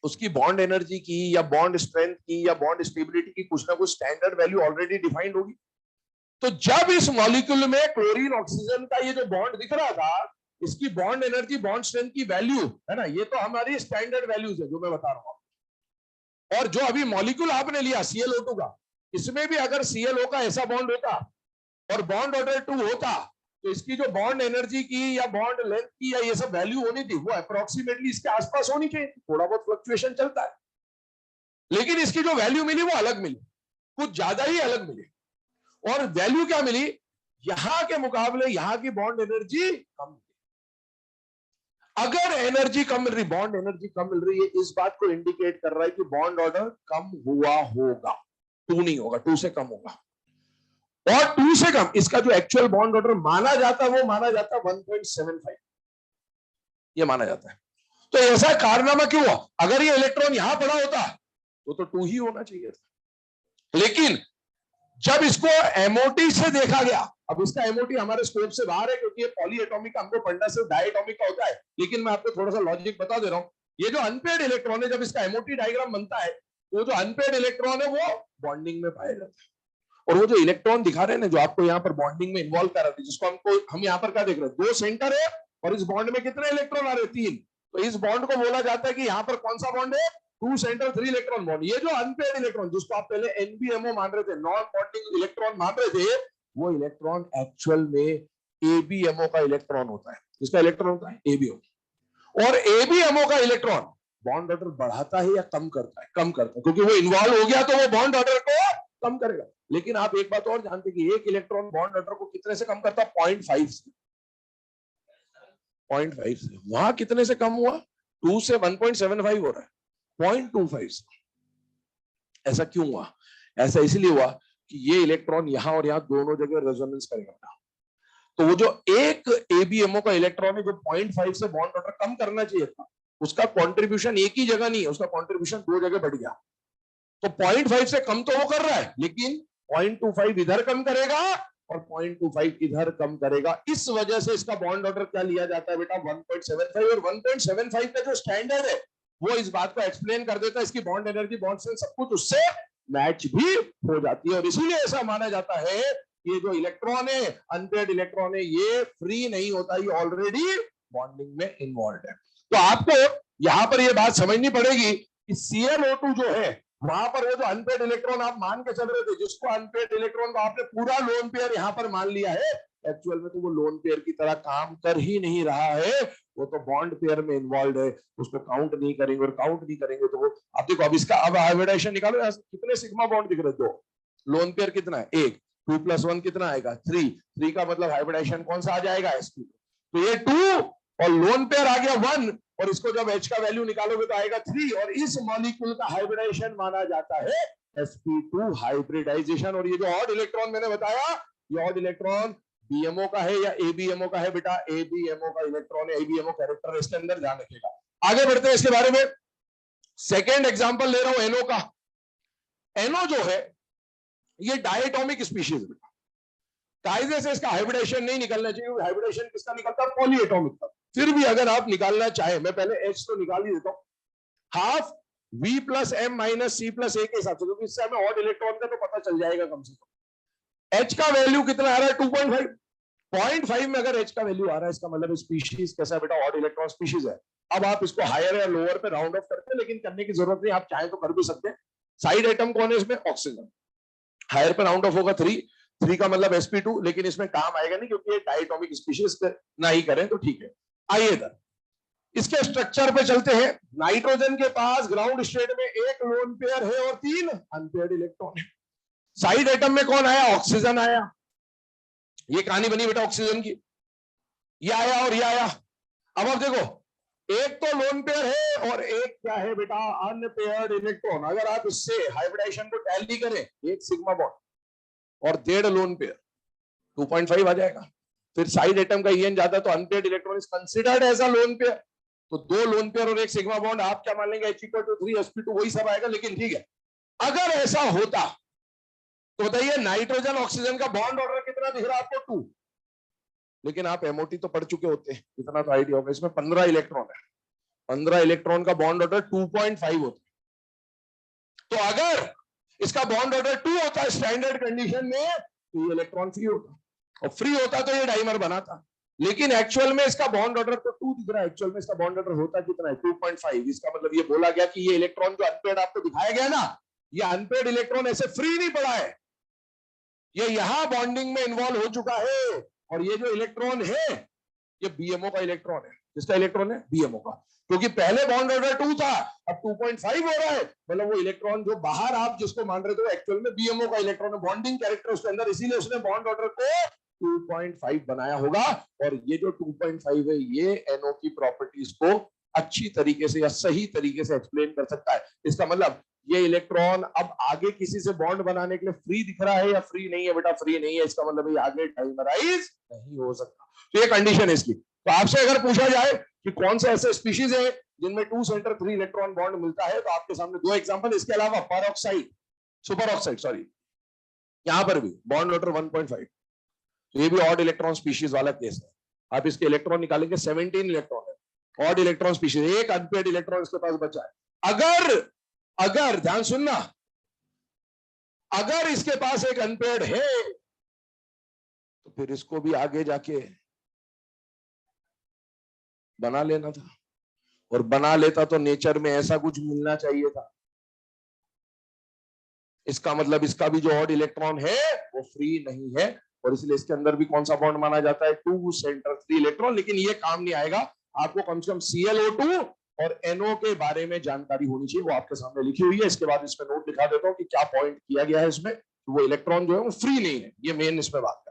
उसकी बॉन्ड एनर्जी की या बॉन्ड स्ट्रेंथ की या बॉन्ड स्टेबिलिटी की कुछ ना कुछ स्टैंडर्ड वैल्यू ऑलरेडी डिफाइंड होगी। तो जब इस मॉलिक्यूल में क्लोरीन ऑक्सीजन का ये जो बॉन्ड दिख रहा था, इसकी बॉन्ड एनर्जी, बॉन्ड स्ट्रेंथ की वैल्यू है ना, ये तो हमारी स्टैंडर्ड वैल्यूज है जो मैं बता रहा हूं। और जो अभी मॉलिक्यूल आपने लिया ClO2 का, इसमें भी अगर ClO का ऐसा बॉन्ड होता और बॉन्ड ऑर्डर 2 होता तो इसकी जो बॉन्ड एनर्जी की या बॉन्ड लेंथ की या ये सब वैल्यू होनी थी वो अप्रोक्सीमेटली इसके आसपास होनी चाहिए। थोड़ा बहुत फ्लक्चुएशन चलता है, लेकिन इसकी जो वैल्यू मिली वो अलग मिली, कुछ ज्यादा ही अलग मिली। और वैल्यू क्या मिली, यहां के मुकाबले यहां की बॉन्ड एनर्जी कम मिली। अगर एनर्जी कम मिल रही, बॉन्ड एनर्जी कम मिल रही है, इस बात को इंडिकेट कर रहा है कि बॉन्ड ऑर्डर कम हुआ होगा, 2 नहीं होगा, 2 से कम होगा। और 2 से कम इसका जो एक्चुअल बॉन्ड ऑर्डर माना जाता है वो माना जाता है 1.75, ये माना जाता है। तो ऐसा कारनामा क्यों हुआ, अगर ये इलेक्ट्रॉन यहां पड़ा होता तो 2 ही होना चाहिए था। लेकिन जब इसको MOT से देखा गया, अब इसका MOT हमारे स्कोप से बाहर है क्योंकि ये पॉलीएटॉमिक हमको पढ़ना सिर्फ डायटॉमिक का होता है, लेकिन मैं आपको थोड़ा सा लॉजिक बता दे रहा हूं। ये जो अनपेयर्ड इलेक्ट्रॉन है, जब इसका MOT डायग्राम बनता है तो जो अनपेयर्ड इलेक्ट्रॉन है वो बॉन्डिंग में पाया जाता है। और वो जो इलेक्ट्रॉन दिखा रहे हैं ना, जो आपको यहाँ पर बॉन्डिंग में इन्वॉल्व कर रहे हैं, जिसको हम यहाँ पर क्या देख रहे हैं, 2 सेंटर है और इस बॉन्ड में कितने इलेक्ट्रॉन आ रहे हैं, 3। तो इस बॉन्ड को बोला जाता है कि यहाँ पर कौन सा बॉन्ड है, 2 सेंटर 3 इलेक्ट्रॉन बॉन्ड। ये जो अनपेयर्ड इलेक्ट्रॉन जिसको आप पहले NBMO मान रहे थे, नॉन बॉन्डिंग इलेक्ट्रॉन मान रहे थे, वो इलेक्ट्रॉन एक्चुअल में ABMO का इलेक्ट्रॉन होता है। किसका इलेक्ट्रॉन होता है, ABMO। और ABMO का इलेक्ट्रॉन बॉन्ड ऑर्डर बढ़ाता है या कम करता है, कम करता है, क्योंकि वो इन्वॉल्व हो गया तो वो बॉन्ड ऑर्डर को कम करेगा। लेकिन आप एक बात और जानते कि एक इलेक्ट्रॉन बॉन्ड ऑर्डर को कितने से कम करता है, 0.5 से। 0.5 से वहां कितने से कम हुआ, 2 से 1.75 हो रहा है, 0.25 से। ऐसा क्यों हुआ, ऐसा इसलिए हुआ कि ये इलेक्ट्रॉन यहां और यहां दोनों जगह रेजोनेंस करेगा। तो वो जो एक ABMO का इलेक्ट्रॉन है जो 0.5 से बॉन्ड ऑर्डर कम करना चाहिए था, उसका कंट्रीब्यूशन एक ही जगह नहीं है, उसका कंट्रीब्यूशन 2 जगह बढ़ गया। तो 0.5 से कम तो वो कर रहा है, लेकिन 0.25 इधर कम करेगा और 0.25 इधर कम करेगा। इस वजह से इसका बॉन्ड ऑर्डर क्या लिया जाता है बेटा, 1.75। और 1.75 का जो स्टैंडर्ड है वो इस बात को एक्सप्लेन कर देता है, इसकी बॉन्ड एनर्जी, बॉन्ड स्ट्रेंथ सब कुछ उससे मैच भी हो जाती है। और इसीलिए ऐसा माना जाता है ये जो इलेक्ट्रॉन है, अनपेयर्ड इलेक्ट्रॉन है, ये फ्री नहीं होता, ये ऑलरेडी बॉन्डिंग में इन्वॉल्व है। तो आपको यहां पर ये बात समझनी पड़ेगी कि ClO2 जो है वहां पर वो जो अनपेयर्ड इलेक्ट्रॉन आप मान के चल रहे थे, जिसको अनपेयर्ड इलेक्ट्रॉन को आपने पूरा लोन पेयर यहां पर मान लिया है, एक्चुअल में तो वो लोन पेयर की तरह काम कर ही नहीं रहा है, वो तो बॉन्ड पेयर में इन्वॉल्व है, उसको काउंट नहीं करेंगे, और काउंट नहीं करेंगे तो वो, आप देखो अब इसका अब हाइब्रिडाइजेशन निकालो, कितने सिग्मा बॉन्ड दिख रहे, दो, लोन पेयर कितना है, एक, 2+1 कितना आएगा, 3 का मतलब हाइब्रिडाइजेशन कौन सा आ जाएगा, sp2, तो ये 2 और लोन पेयर आ गया 1, और इसको जब H का वैल्यू निकालोगे तो आएगा 3, और इस मॉलिक्यूल का हाइब्रिडाइजेशन माना जाता है sp2 हाइब्रिडाइजेशन। और ये जो ऑड इलेक्ट्रॉन मैंने बताया, ये ऑड इलेक्ट्रॉन बीएमओ का है या एबीएमओ का है बेटा, एबीएमओ का इलेक्ट्रॉन है, एबीएमओ कैरेक्टर इसके अंदर, ध्यान रखिएगा। आगे बढ़ते हैं इसके बारे में। सेकेंड एग्जांपल ले रहा हूं एनओ का। एनओ जो है ये डायटोमिक स्पीशीज बेटा, कायदे से इसका हाइब्रिडेशन नहीं निकलना चाहिए, हाइब्रिडेशन किसका निकलता है, पॉलीएटॉमिक का। फिर भी अगर आप निकालना चाहे, मैं पहले H तो निकाल ही देता हूं, half V plus M minus C plus A के हिसाब से, क्योंकि इससे हमें ऑड इलेक्ट्रॉन का तो पता चल जाएगा कम से कम। H का वैल्यू कितना आ रहा है, 2.5। 0.5 में अगर H का वैल्यू आ रहा है, इसका मतलब स्पीशीज कैसा बेटा, ऑड इलेक्ट्रॉन स्पीशीज है। अब आप इसको हायर या लोअर पे राउंड ऑफ करते हैं, लेकिन करने की जरूरत नहीं, आप चाहे तो कर भी सकते हैं। साइड एटम कौन है इसमें, ऑक्सीजन, हायर पे राउंड ऑफ होगा 3 का मतलब sp2, लेकिन इसमें काम आएगा नहीं क्योंकि ये डायटोमिक स्पीशीज ना ही करें तो ठीक है। आइए इधर इसके स्ट्रक्चर पे चलते हैं। नाइट्रोजन के पास ग्राउंड स्टेट में एक लोन पेयर है और 3 अनपेयर्ड इलेक्ट्रॉन है। साइड एटम में कौन आया, ऑक्सीजन आया, ये कहानी बनी बेटा ऑक्सीजन की, ये आया और ये आया। अब आप देखो, एक तो लोन पेयर है और एक क्या है बेटा, अनपेयर्ड इलेक्ट्रॉन। अगर आप इससे हाइब्रिडाइजेशन को टैली करें, एक सिग्मा बॉन्ड और 1.5 लोन पेयर, 2.5 आ जाएगा। फिर साइड एटम का ईएन जाता है तो unpaired electron is considered as a lone pair, तो 2 लोन पेयर और एक सिग्मा बॉन्ड, आप क्या मान लेंगे, H=3 sp2, वही सब आएगा। लेकिन ठीक है, अगर ऐसा होता तो बताइए नाइट्रोजन ऑक्सीजन का बॉन्ड ऑर्डर कितना दिख रहा है आपको, 2, लेकिन आप एमओटी तो पढ़ चुके होते हैं, इतना तो आइडिया होगा, इसमें 15 इलेक्ट्रॉन है, 15 इलेक्ट्रॉन का बॉन्ड ऑर्डर 2.5 होता है। तो अगर इसका बॉन्ड ऑर्डर 2 होता है स्टैंडर्ड कंडीशन में, तो ये इलेक्ट्रॉन फ्री होता, और फ्री होता तो ये डाइमर बनाता। लेकिन एक्चुअल में इसका बॉन्ड ऑर्डर तो 2 दिख रहा है, एक्चुअल में इसका बॉन्ड ऑर्डर होता कितना है, 2.5। इसका मतलब ये बोला गया कि ये इलेक्ट्रॉन जो अनपेयर्ड आपको दिखाया गया ना, ये अनपेयर्ड इलेक्ट्रॉन ऐसे फ्री नहीं पड़ा है, ये यहां बॉन्डिंग में इन्वॉल्व हो चुका है। और ये जो इलेक्ट्रॉन है ये बीएमओ का इलेक्ट्रॉन है। किसका इलेक्ट्रॉन है, बीएमओ का, क्योंकि पहले बॉन्ड ऑर्डर 2 था, अब 2.5 हो रहा है, मतलब वो इलेक्ट्रॉन जो बाहर आप जिसको मान रहे थे एक्चुअल में बीएमओ का इलेक्ट्रॉन है, बॉन्डिंग कैरेक्टर उसके अंदर, इसीलिए उसने बॉन्ड ऑर्डर को 2.5 बनाया होगा। और ये जो 2.5 है ये एनओ की प्रॉपर्टीज को अच्छी तरीके से या सही तरीके से एक्सप्लेन कर सकता है। इसका मतलब ये इलेक्ट्रॉन अब आगे किसी से बॉन्ड बनाने के लिए फ्री दिख रहा है या फ्री नहीं है बेटा, फ्री नहीं है, इसका मतलब ये आगे डाइमराइज नहीं हो सकता। तो ये कंडीशन है इसकी। तो आपसे अगर पूछा जाए कि कौन से ऐसे स्पीशीज है जिनमें 2 सेंटर 3 इलेक्ट्रॉन बॉन्ड मिलता है, तो आपके सामने 2 एग्जांपल, इसके अलावा परऑक्साइड, सुपर ऑक्साइड, सॉरी, यहां पर भी बॉन्ड ऑर्डर 1.5, तो ये भी ऑड इलेक्ट्रॉन स्पीशीज वाला केस है। आप इसके इलेक्ट्रॉन निकालेंगे, 17 इलेक्ट्रॉन है, ऑड इलेक्ट्रॉन स्पीशीज, एक अनपेयर्ड इलेक्ट्रॉन इसके पास बचा है। अगर अगर ध्यान सुनना, अगर इसके पास एक अनपेयर्ड है तो फिर इसको भी आगे जाके बना लेना था, और बना लेता तो नेचर में ऐसा कुछ मिलना चाहिए था। इसका मतलब इसका भी जो ऑड इलेक्ट्रॉन है वो फ्री नहीं है, और इसलिए इसके अंदर भी कौन सा बॉन्ड माना जाता है, 2 सेंटर 3 इलेक्ट्रॉन। लेकिन ये काम नहीं आएगा, आपको कम से कम ClO2 और NO के बारे में जानकारी होनी चाहिए, वो आपके सामने लिखी हुई है। इसके बाद इसमें नोट दिखा देता हूं कि क्या पॉइंट किया गया है इसमें, वो इलेक्ट्रॉन जो है वो फ्री नहीं है, ये मेन इसमें बात है।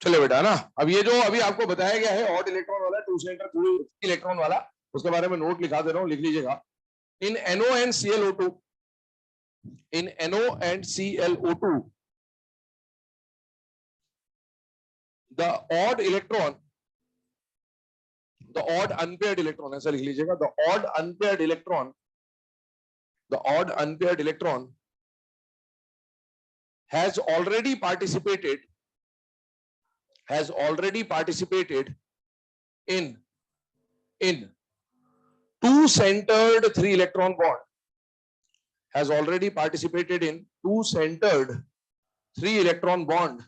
चले बेटा ना, अब ये जो अभी आपको बताया गया है ऑड इलेक्ट्रॉन वाला, 2 सेंटर 3 इलेक्ट्रॉन वाला, उसके बारे में नोट लिखा दे रहा हूं, लिख लीजिएगा। इन NO and ClO2, in NO and ClO2, the odd electron, the odd unpaired electron, ऐसा लिख लीजिएगा, the odd unpaired electron, the odd unpaired electron has already participated in two centered 3 electron bond, has already participated in 2 centered 3 electron bond.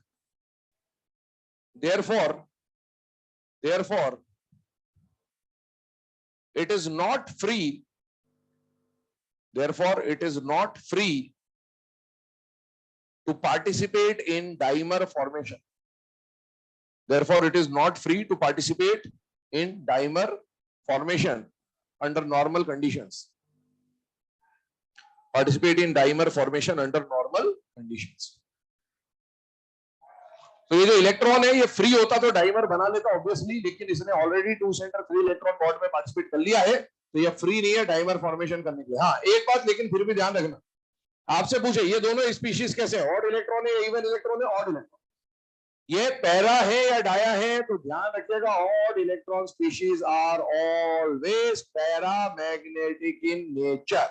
Therefore it is not free, to participate in dimer formation. Therefore it is not free to participate in dimer formation under normal conditions. Participate in dimer formation under normal conditions. तो ये जो electron है ये free होता तो dimer बना लेता obviously, लेकिन इसने ऑलरेडी 2 सेंटर 3 इलेक्ट्रॉन बॉन्ड में पार्टिसिपेट कर लिया है, तो ये फ्री नहीं है डाइमर फॉर्मेशन करने के लिए। हाँ एक बात लेकिन फिर भी ध्यान रखना, आपसे पूछे ये दोनों स्पीशीज कैसे, ऑड इलेक्ट्रॉन है, इवन इलेक्ट्रॉन है, ऑड इलेक्ट्रॉन, ये पैरा है या डाया है, तो ध्यान रखिएगा odd electron species are always paramagnetic in nature.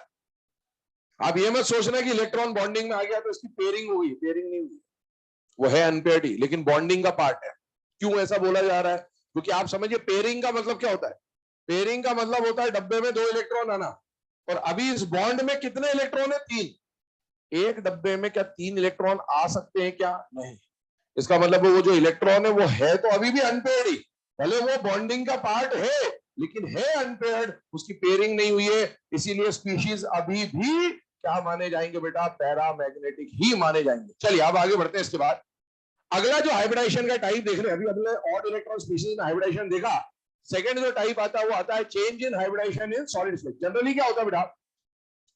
आप ये मत सोचना कि इलेक्ट्रॉन बॉन्डिंग में आ गया तो इसकी पेयरिंग हुई, पेयरिंग नहीं हुई, वो है अनपेयर्ड ही, लेकिन बॉन्डिंग का पार्ट है। क्यों ऐसा बोला जा रहा है, क्योंकि आप समझिए पेयरिंग का मतलब क्या होता है, पेयरिंग का मतलब होता है डब्बे में 2 इलेक्ट्रॉन आना, और अभी इस बॉन्ड में कितने इलेक्ट्रॉन है, 3, एक डब्बे में क्या 3 इलेक्ट्रॉन आ सकते हैं क्या, नहीं, इसका मतलब वो जो इलेक्ट्रॉन है वो है तो अभी भी अनपेयर्ड ही, भले वो बॉन्डिंग का पार्ट है लेकिन है अनपेयर्ड, उसकी पेयरिंग नहीं हुई है, इसीलिए स्पीशीज अभी भी क्या माने जाएंगे बेटा, पैरामैग्नेटिक ही माने जाएंगे। चलिए अब आगे बढ़ते हैं। इसके बाद अगला जो हाइब्रिडाइजेशन का टाइप देख रहे हैं, अभी हमने ऑड इलेक्ट्रॉन स्पीशीज में हाइब्रिडाइजेशन देखा, सेकंड जो टाइप आता है वो आता है change in hybridisation in solid state. Generally क्या होता है बेटा,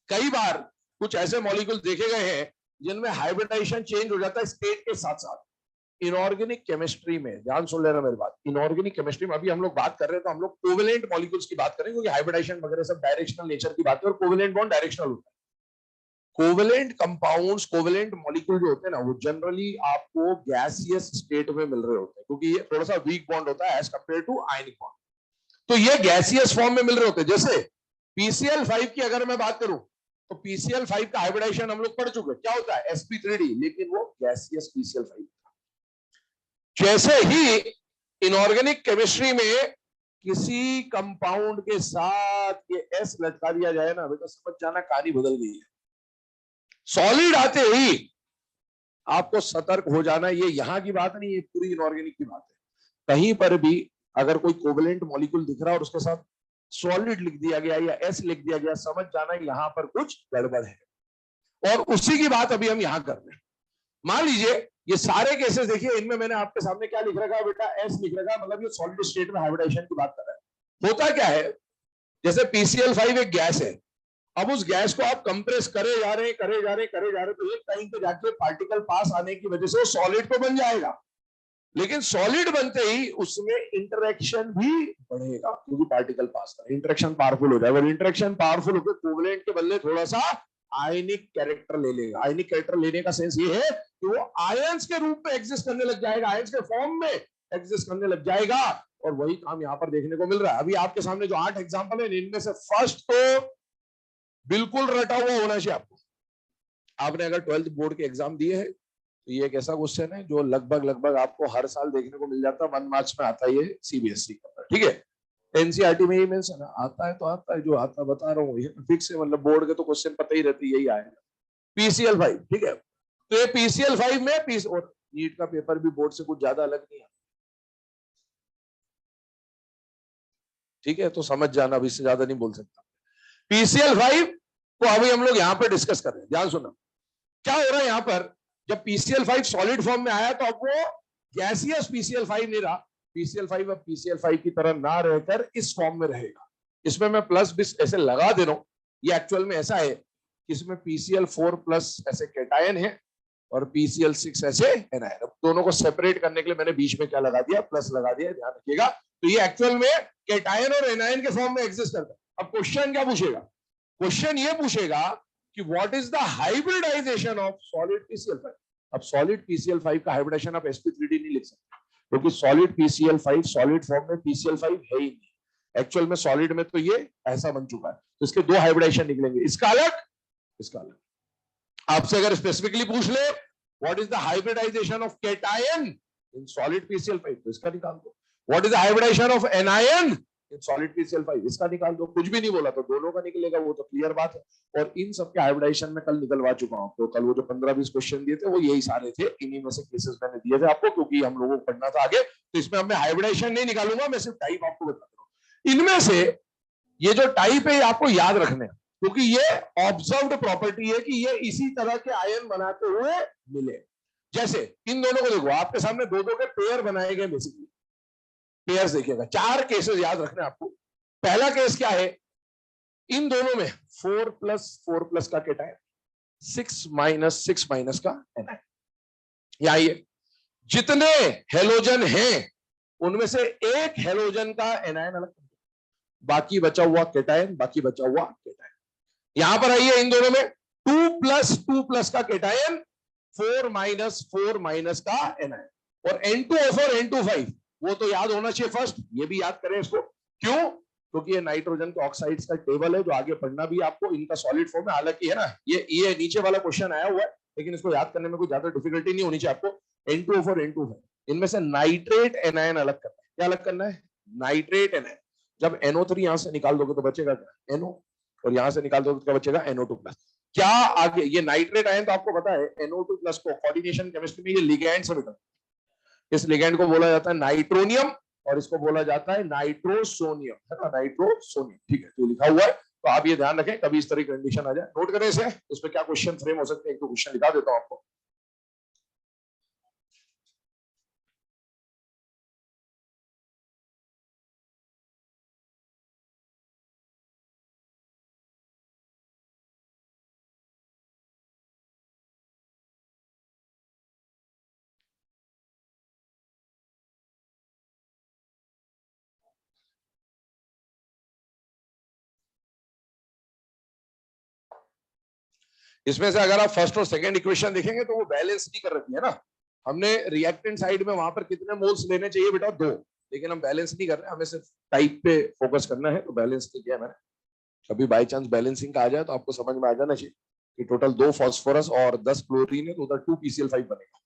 कई बार कुछ ऐसे मॉलिक्यूल देखे गए हैं जिनमें हाइब्रिडाइजेशन चेंज हो जाता है स्टेट के साथ साथ। इनऑर्गेनिक केमिस्ट्री में ध्यान सुन लेना मेरी बात, इनऑर्गेनिक केमिस्ट्री में अभी हम लोग बात कर रहे हैं तो हम लोग कोवेलेंट मॉलिक्यूल्स की बात करेंगे, क्योंकि हाइब्रिडाइजेशन वगैरह सब डायरेक्शनल नेचर की बात है और कोवेलेंट बॉन्ड डायरेक्शनल होता है। कोवेलेंट कंपाउंड्स, कोवेलेंट मॉलिक्यूल जो होते हैं ना, वो जनरली आपको गैसियस स्टेट में मिल रहे होते हैं, क्योंकि ये थोड़ा सा वीक बॉन्ड होता है as compare to ionic bond, तो ये गैसियस फॉर्म में मिल रहे होते हैं। जैसे PCl5 की अगर मैं बात करूं तो PCl5 का हाइब्रिडाइजेशन हम लोग पढ़ चुके, क्या होता है sp3d, लेकिन वो गैसियस PCl5। जैसे ही इनऑर्गेनिक केमिस्ट्री में किसी कंपाउंड के साथ ये S लटका दिया जाए ना बेटा, समझ जाना कहानी बदल गई है। सॉलिड आते ही आपको सतर्क हो जाना, ये यहां की बात नहीं, ये पूरी इनऑर्गेनिक की बात है। कहीं पर भी अगर कोई कोवेलेंट मॉलिक्यूल दिख रहा है और उसके साथ सॉलिड लिख दिया गया या S लिख दिया गया, समझ जाना यहां पर कुछ गड़बड़ है, और उसी की बात अभी हम यहां कर रहे हैं। मान लीजिए ये सारे केसेस देखिए, इनमें मैंने आपके सामने क्या लिख रखा है बेटा, S लिख रखा है, मतलब ये सॉलिड स्टेट में हाइब्रिडाइजेशन की बात कर रहा है। होता क्या है, जैसे PCl5 एक गैस है, अब उस गैस को आप कंप्रेस करे जा रहे तो एक टाइम पे जाके पार्टिकल पास आने की वजह से वो सॉलिड तो बन जाएगा, लेकिन सॉलिड बनते ही उसमें इंटरेक्शन भी बढ़ेगा, क्योंकि पार्टिकल पास है, इंटरेक्शन पावरफुल हो जाएगा, और इंटरेक्शन पावरफुल होकर कोवेलेंट के बदले थोड़ा सा आयनिक कैरेक्टर ले लेगा। आयनिक कैरेक्टर लेने का सेंस ये है कि वो आयंस के रूप में एग्जिस्ट करने लग जाएगा, आयंस के फॉर्म में एग्जिस्ट करने लग जाएगा, और वही काम यहां पर देखने को मिल रहा है। अभी आपके सामने जो 8 एग्जांपल है, इनमें से फर्स्ट तो बिल्कुल रटा हुआ होना चाहिए आपको। आपने अगर 12th बोर्ड के एग्जाम दिए हैं तो ये एक ऐसा क्वेश्चन है जो लगभग आपको हर साल देखने को मिल जाता है, 1 मार्च में आता है ये CBSE का, ठीक है। NCERT में ही मेंशन आता है तो आता है, जो आता बता रहा हूँ, ये फिक्स है, मतलब बोर्ड के तो क्वेश्चन पता ही रहती है, यही आएगा। PCl5, ठीक है, तो ये PCl5 में और नीट का पेपर भी बोर्ड से कुछ ज्यादा अलग नहीं है, ठीक है, तो समझ जाना, अभी इससे ज्यादा नहीं बोल सकता। PCl5 को अभी हम लोग यहाँ पर डिस्कस कर रहे हैं, ध्यान सुनो क्या हो रहा है यहाँ पर। जब PCl5 सॉलिड फॉर्म में आया तो अब वो गैसियस PCl5 नहीं रहा, PCl5 अब PCl5 की तरह ना रहकर इस फॉर्म में रहेगा। इसमें मैं प्लस भी ऐसे लगा दे रहा हूं, ये एक्चुअल में ऐसा है कि इसमें PCl4 प्लस ऐसे कैटायन है और PCl6 ऐसे एनायन। अब दोनों को सेपरेट करने के लिए मैंने बीच में क्या लगा दिया, प्लस लगा दिया, ध्यान रखिएगा। तो ये एक्चुअल में कैटायन और एनायन के फॉर्म में एग्जिस्ट करता है। अब क्वेश्चन क्या पूछेगा, क्वेश्चन ये पूछेगा कि what is the hybridisation of solid PCl5। अब सॉलिड PCl5 का हाइब्रिडाइजेशन आप sp3d नहीं लिख सकते, क्योंकि सॉलिड PCl5 सॉलिड फॉर्म में PCl5 है ही नहीं। एक्चुअल में सॉलिड में तो ये ऐसा बन चुका है, तो इसके दो हाइब्रिडाइजेशन निकलेंगे, इसका अलग, इसका अलग। आपसे अगर स्पेसिफिकली पूछ ले what is the hybridisation of cation in solid PCl5, तो इसका निकाल दो। What is the hybridisation of anion in solid PCl5, इसका निकाल दो। कुछ भी नहीं बोला तो दोनों का निकलेगा, वो तो क्लियर बात है। और इन सब के हाइब्रिडाइजेशन में कल निकलवा चुका हूं, तो कल वो जो 15-20 क्वेश्चन दिए थे वो यही सारे थे, इन्हीं में से केसेस मैंने दिए थे आपको, क्योंकि हम लोगों को पढ़ना था आगे। तो इसमें अब मैं हाइब्रिडाइजेशन नहीं निकालूंगा, मैं सिर्फ टाइप आपको बता रहा हूं। इनमें से ये जो टाइप है आपको याद रखने हैं, क्योंकि ये ऑब्जर्व्ड प्रॉपर्टी है कि ये इसी तरह के आयन बनाते हुए मिले। जैसे इन दोनों को देखो, आपके सामने दो दो के पेयर बनाए गए, बेसिकली पेयर्स देखिएगा। 4 केसेस याद रखने आपको। पहला केस क्या है, इन दोनों में 4+4+ का कैटायन, 6-6- का एनायन। यहां ये जितने हेलोजन हैं उनमें से एक हेलोजन का एनायन अलग, बाकी बचा हुआ कैटायन, बाकी बचा हुआ कैटायन। यहां पर आइए, इन दोनों में 2+2+ का कैटायन, 4-4- का एनायन। और N2O4 और N2O5 वो तो याद होना चाहिए फर्स्ट, ये भी याद करें इसको। क्यों, क्योंकि ये नाइट्रोजन के ऑक्साइड्स का टेबल है जो आगे पढ़ना भी आपको इनका सॉलिड फॉर्म है। हालांकि है ना, ये नीचे वाला क्वेश्चन आया हुआ है, लेकिन इसको याद करने में कोई ज्यादा डिफिकल्टी नहीं होनी चाहिए आपको। N2O4 N2O5 इनमें से नाइट्रेट एनायन अलग करना है। क्या अलग करना है, नाइट्रेट एनायन। जब NO3 यहां से निकाल दोगे तो बचेगा क्या, NO, और यहां से निकाल दोगे तो क्या बचेगा, NO2+। क्या आगे ये नाइट्रेट आयन तो आपको पता है, NO2+ को कोऑर्डिनेशन केमिस्ट्री में ये लिगैंड से मिलता है। इस लिगैंड को बोला जाता है नाइट्रोनियम, और इसको बोला जाता है नाइट्रोसोनियम, है ना, नाइट्रोसोनियम। ठीक है, तो लिखा हुआ है, तो आप ये ध्यान रखें, कभी इस तरह की कंडीशन आ जाए नोट करें इसे। इस पे क्या क्वेश्चन फ्रेम हो सकते हैं, एक तो क्वेश्चन लिखा देता हूं आपको। इसमें से अगर आप फर्स्ट और सेकंड इक्वेशन देखेंगे तो वो बैलेंस नहीं कर रखी है ना। हमने रिएक्टेंट साइड में वहां पर कितने मोल्स लेने चाहिए बेटा, 2, लेकिन हम बैलेंस नहीं कर रहे, हमें सिर्फ टाइप पे फोकस करना है, तो बैलेंस नहीं किया मैंने। कभी बाई चांस बैलेंसिंग का आ जाए तो आपको समझ में आ जाना चाहिए कि टोटल 2 फॉस्फोरस और 10 क्लोरीन है, तो उधर 2 PCl5 बनेगा।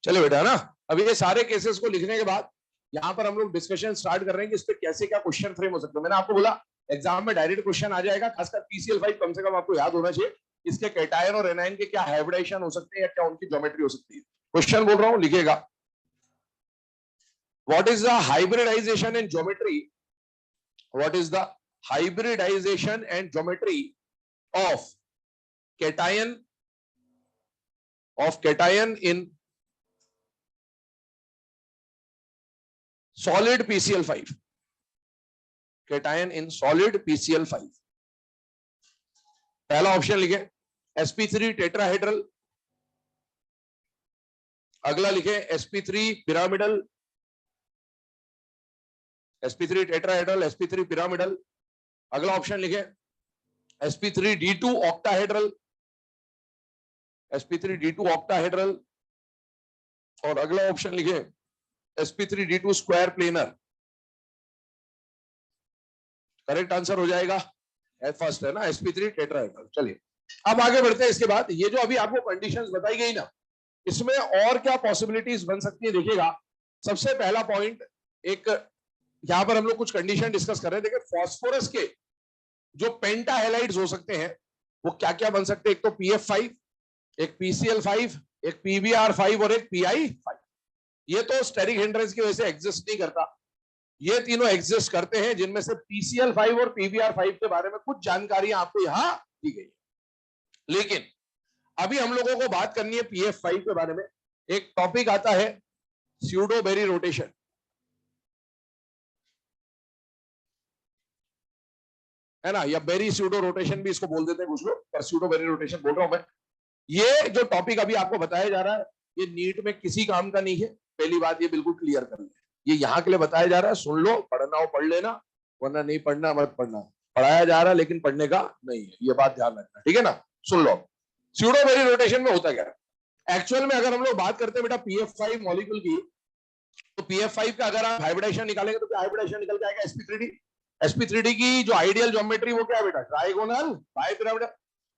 चले बेटा ना। अब ये सारे केसेस को लिखने के बाद यहाँ पर हम लोग डिस्कशन स्टार्ट कर रहे हैं कि इस पे कैसे क्या क्वेश्चन फ्रेम हो सकता है। मैंने आपको बोला एग्जाम में डायरेक्ट क्वेश्चन आ जाएगा, खासकर PCL5 कम से कम आपको याद होना चाहिए। इसके कैटायन और एनायन के क्या हाइब्रिडाइजेशन हो सकते हैं या क्या उनकी ज्योमेट्री हो सकती है। क्वेश्चन बोल रहा हूं, लिखेगा। What is the hybridization and geometry, what is the hybridization and geometry of cation in solid PCl5, cation in solid PCl5। पहला ऑप्शन लिखे sp3 टेट्राहेड्रल, अगला लिखे sp3 pyramidal, sp3 tetrahedral, sp3 pyramidal. अगला option लिखे sp3d2 octahedral, sp3d2 octahedral. और अगला option लिखे sp3d2 square planar. Correct answer हो जाएगा फर्स्ट है ना, sp3 टेट्राहेड्रल। चलिए अब आगे बढ़ते हैं। इसके बाद ये जो अभी आपको कंडीशंस बताई गई ना, इसमें और क्या पॉसिबिलिटीज बन सकती है देखिएगा। सबसे पहला पॉइंट, एक यहां पर हम लोग कुछ कंडीशन डिस्कस कर रहे हैं। देखिए फास्फोरस के जो पेंटाहेलाइड्स हो सकते हैं वो क्या क्या बन सकते हैं। एक तो PF5, एक PCl5, एक PBr5 और एक PI5। ये तो स्टेरिक हिंड्रेंस की वजह से एग्जिस्ट नहीं करता, ये तीनों एग्जिस्ट करते हैं, जिनमें से PCl5 और PBr5 के बारे में कुछ जानकारी आपको यहां दी गई है। लेकिन अभी हम लोगों को बात करनी है PF5 के बारे में। एक टॉपिक आता है स्यूडो बेरी रोटेशन, है ना, या बेरी स्यूडो रोटेशन भी इसको बोल देते हैं कुछ लोग, पर स्यूडो बेरी रोटेशन बोल रहा हूं मैं। ये जो टॉपिक अभी आपको बताया जा रहा है ये नीट में किसी काम का नहीं है, पहली बात ये बिल्कुल क्लियर कर ले। ये यहाँ के लिए बताया जा रहा है, सुन लो, पढ़ना हो पढ़ लेना, वरना नहीं पढ़ना मत पढ़ना। पढ़ाया जा रहा है लेकिन पढ़ने का नहीं है, ये बात ध्यान रखना, ठीक है ना। सुन लो, स्यूडो बेरी रोटेशन में होता क्या है एक्चुअल में। अगर हम लोग बात करते हैं बेटा PF5 मॉलिक्यूल की, तो PF5 का अगर आप हाइब्रिडाइजेशन निकालेंगे तो क्या हाइब्रिडाइजेशन निकल के आएगा sp3d। sp3d की जो आइडियल ज्योमेट्री वो क्या है बेटा, ट्राइगोनल बाइपिरामिडल।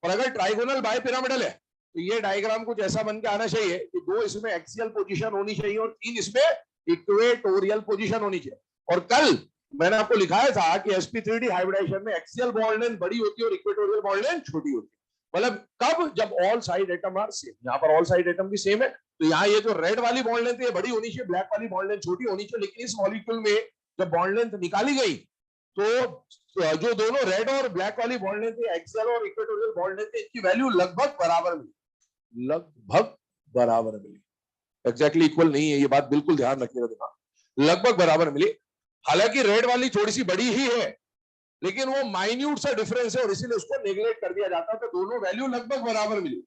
और अगर ट्राइगोनल बाइपिरामिडल है तो ये डायग्राम कुछ ऐसा बन के आना चाहिए कि 2 इसमें एक्सियल पोजीशन होनी चाहिए और 3 इसमें इक्वेटोरियल पोजीशन होनी चाहिए। और कल मैंने आपको लिखाया था कि sp3d हाइब्रिडाइजेशन में एक्सियल बॉन्ड लेंथ बड़ी होती है और इक्वेटोरियल बॉन्ड लेंथ छोटी होती है। मतलब कब, जब all side atom are same. यहाँ पर ऑल साइड एटम भी सेम है, तो यहाँ ये जो रेड वाली बॉन्ड लेंथ है बड़ी होनी चाहिए, ब्लैक वाली बॉन्ड लेंथ छोटी होनी चाहिए। लेकिन इस मॉलिक्यूल में जब बॉन्ड लेंथ निकाली गई तो जो दोनों रेड और ब्लैक वाली बॉन्ड लेंथ है, एक्सियल और इक्वेटोरियल बॉन्ड लेंथ है, इनकी वैल्यू लगभग बराबर मिली, लगभग बराबर मिली। एग्जैक्टली इक्वल नहीं है, ये बात बिल्कुल ध्यान रखिएगा दिमाग, लगभग बराबर मिली। हालांकि रेड वाली थोड़ी सी बड़ी ही है, लेकिन वो माइन्यूट सा डिफरेंस है और इसीलिए उसको नेग्लेक्ट कर दिया जाता है। तो दोनों वैल्यू लगभग बराबर मिली।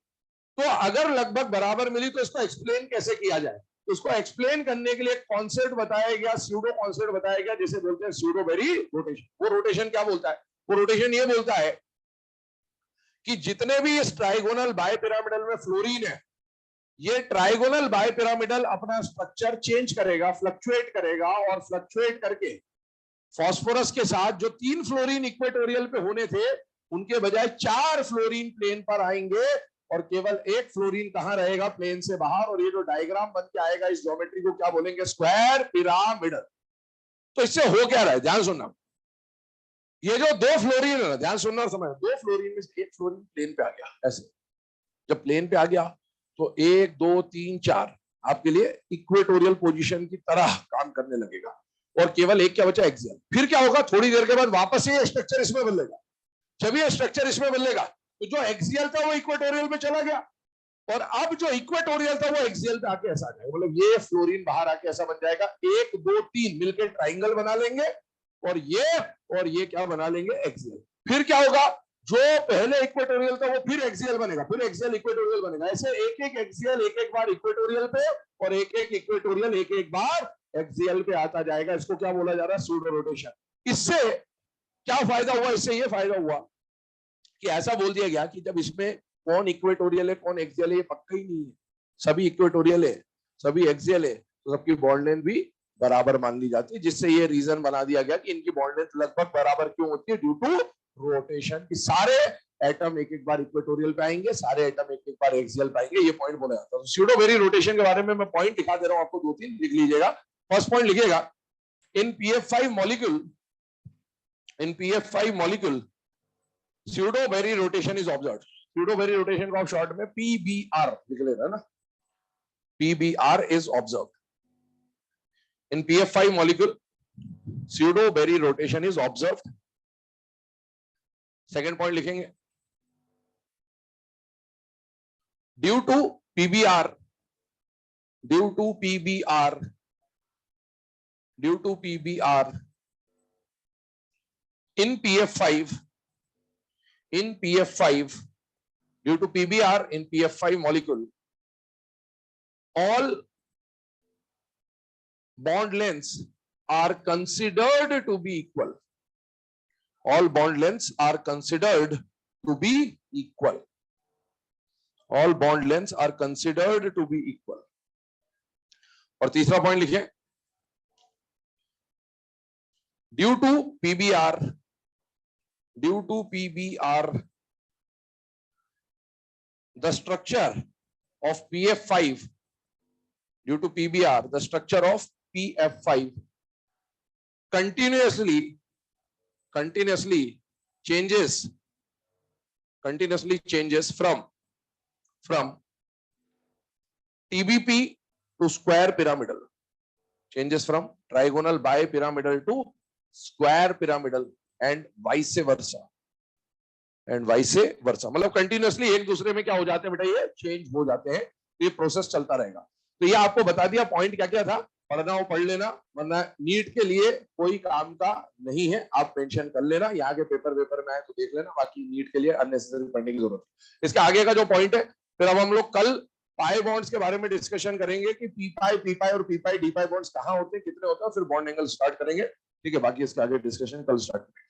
तो अगर लगभग बराबर मिली तो इसको एक्सप्लेन कैसे किया जाए। तो इसको एक्सप्लेन करने के लिए एक कॉन्सेप्ट बताया गया, स्यूडो कॉन्सेप्ट बताया गया, जिसे बोलते हैं स्यूडो बेरी रोटेशन। वो रोटेशन क्या बोलता है, वो रोटेशन ये बोलता है कि जितने भी इस ट्राइगोनल बाइपिरामिडल में फ्लोरीन है, ये ट्राइगोनल बाइपिरामिडल अपना स्ट्रक्चर चेंज करेगा, फ्लक्चुएट करेगा, और फ्लक्चुएट करके फास्फोरस के साथ जो 3 फ्लोरीन इक्वेटोरियल पे होने थे उनके बजाय 4 फ्लोरीन प्लेन पर आएंगे और केवल 1 फ्लोरीन कहां रहेगा, प्लेन से बाहर। और ये जो डायग्राम बन के आएगा इस ज्योमेट्री को क्या बोलेंगे, स्क्वायर पिरामिडल। तो इससे हो क्या रहा है, ध्यान सुनना। ये जो 2 फ्लोरीन है ना, ध्यान सुनना और समझना, 2 फ्लोरीन में से 1 फ्लोरीन प्लेन पे आ गया। ऐसे जब प्लेन पे आ गया तो 1 2 3 4 आपके लिए इक्वेटोरियल पोजीशन की तरह काम करने लगेगा, और केवल 1 क्या बचा, एक्सियल। फिर क्या होगा, थोड़ी देर के बाद वापस ये स्ट्रक्चर इसमें बदलेगा। जब ये स्ट्रक्चर इसमें बदलेगा तो जो एक्सियल था वो इक्वेटोरियल में चला गया, और अब जो इक्वेटोरियल था वो एक्सियल पे आके ऐसा आ जाएगा। मतलब ये फ्लोरीन बाहर आके ऐसा बन जाएगा, 1 2 3 मिलकर ट्राइंगल बना लेंगे, और ये क्या बना लेंगे, एक्सियल। फिर क्या होगा, जो पहले इक्वेटोरियल था वो फिर एक्सियल बनेगा, फिर एक्सियल इक्वेटोरियल बनेगा। ऐसे एक एक एक्सियल एक एक बार इक्वेटोरियल पे, और एक एक इक्वेटोरियल एक एक बार एक्सियल पे आता जाएगा। इसको क्या बोला जा रहा है, स्यूडो रोटेशन। इससे क्या फायदा हुआ, इससे ये फायदा हुआ कि ऐसा बोल दिया गया कि जब इसमें कौन इक्वेटोरियल है कौन एक्सियल है ये पक्का ही नहीं है, सभी इक्वेटोरियल है सभी एक्सियल है, तो सबकी बॉन्ड लेंथ भी बराबर मान ली जाती है। जिससे ये रीजन बना दिया गया कि इनकी बॉन्ड लेंथ लगभग बराबर क्यों होती है, ड्यू टू रोटेशन। की सारे एटम एक एक बार इक्वेटोरियल पे आएंगे, सारे एटम एक एक बार एक्सियल पे आएंगे, ये पॉइंट बोला जाता है। स्यूडो वेरी रोटेशन के बारे में मैं पॉइंट दिखा दे रहा हूं आपको, दो तीन लिख लीजिएगा। फर्स्ट पॉइंट लिखिएगा, in pf5 molecule, in pf5 molecule pseudo Berry rotation is observed. Pseudo Berry rotation को आप शॉर्ट में पीबीआर लिख लेना ना, PBR is observed in pf5 molecule, pseudo Berry rotation is observed. Second point लिखेंगे, due to PBR, due to PBR, due to PBR in pf5, in pf5, due to pbr in pf5 molecule, all bond lengths are considered to be equal, all bond lengths are considered to be equal, all bond lengths are considered to be equal। और तीसरा point लिखिए, due to PBR, due to PBR, the structure of PF5, due to PBR, the structure of PF5 continuously changes from TBP to square pyramidal, changes from trigonal bipyramidal to square pyramidal and vice versa, and vice versa। मतलब continuously एक दूसरे में क्या हो जाते हैं बेटा, ये चेंज हो जाते हैं, तो ये प्रोसेस चलता रहेगा। तो ये आपको बता दिया पॉइंट क्या क्या था, पढ़ना हो पढ़ लेना, वरना नीट के लिए कोई काम का नहीं है, आप मेंशन कर लेना, यहाँ के पेपर में आए तो देख लेना, बाकी नीट के लिए अननेसेसरी पढ़ने की जरूरत है। इसके आगे का जो पॉइंट है, फिर अब हम लोग कल पाई बॉन्ड्स के बारे में डिस्कशन करेंगे कि पी पाई और पी पाई डी पाई बॉन्ड्स कहाँ होते हैं, कितने होते हैं, फिर बॉन्ड एंगल स्टार्ट करेंगे। ठीक है, बाकी इसके आगे डिस्कशन कल स्टार्ट करेंगे।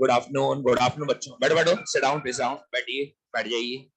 गुड आफ्टरनून बच्चों, बैठो बैठो, सिट डाउन प्लीज, डाउन, बैठिए, बैठ जाइए।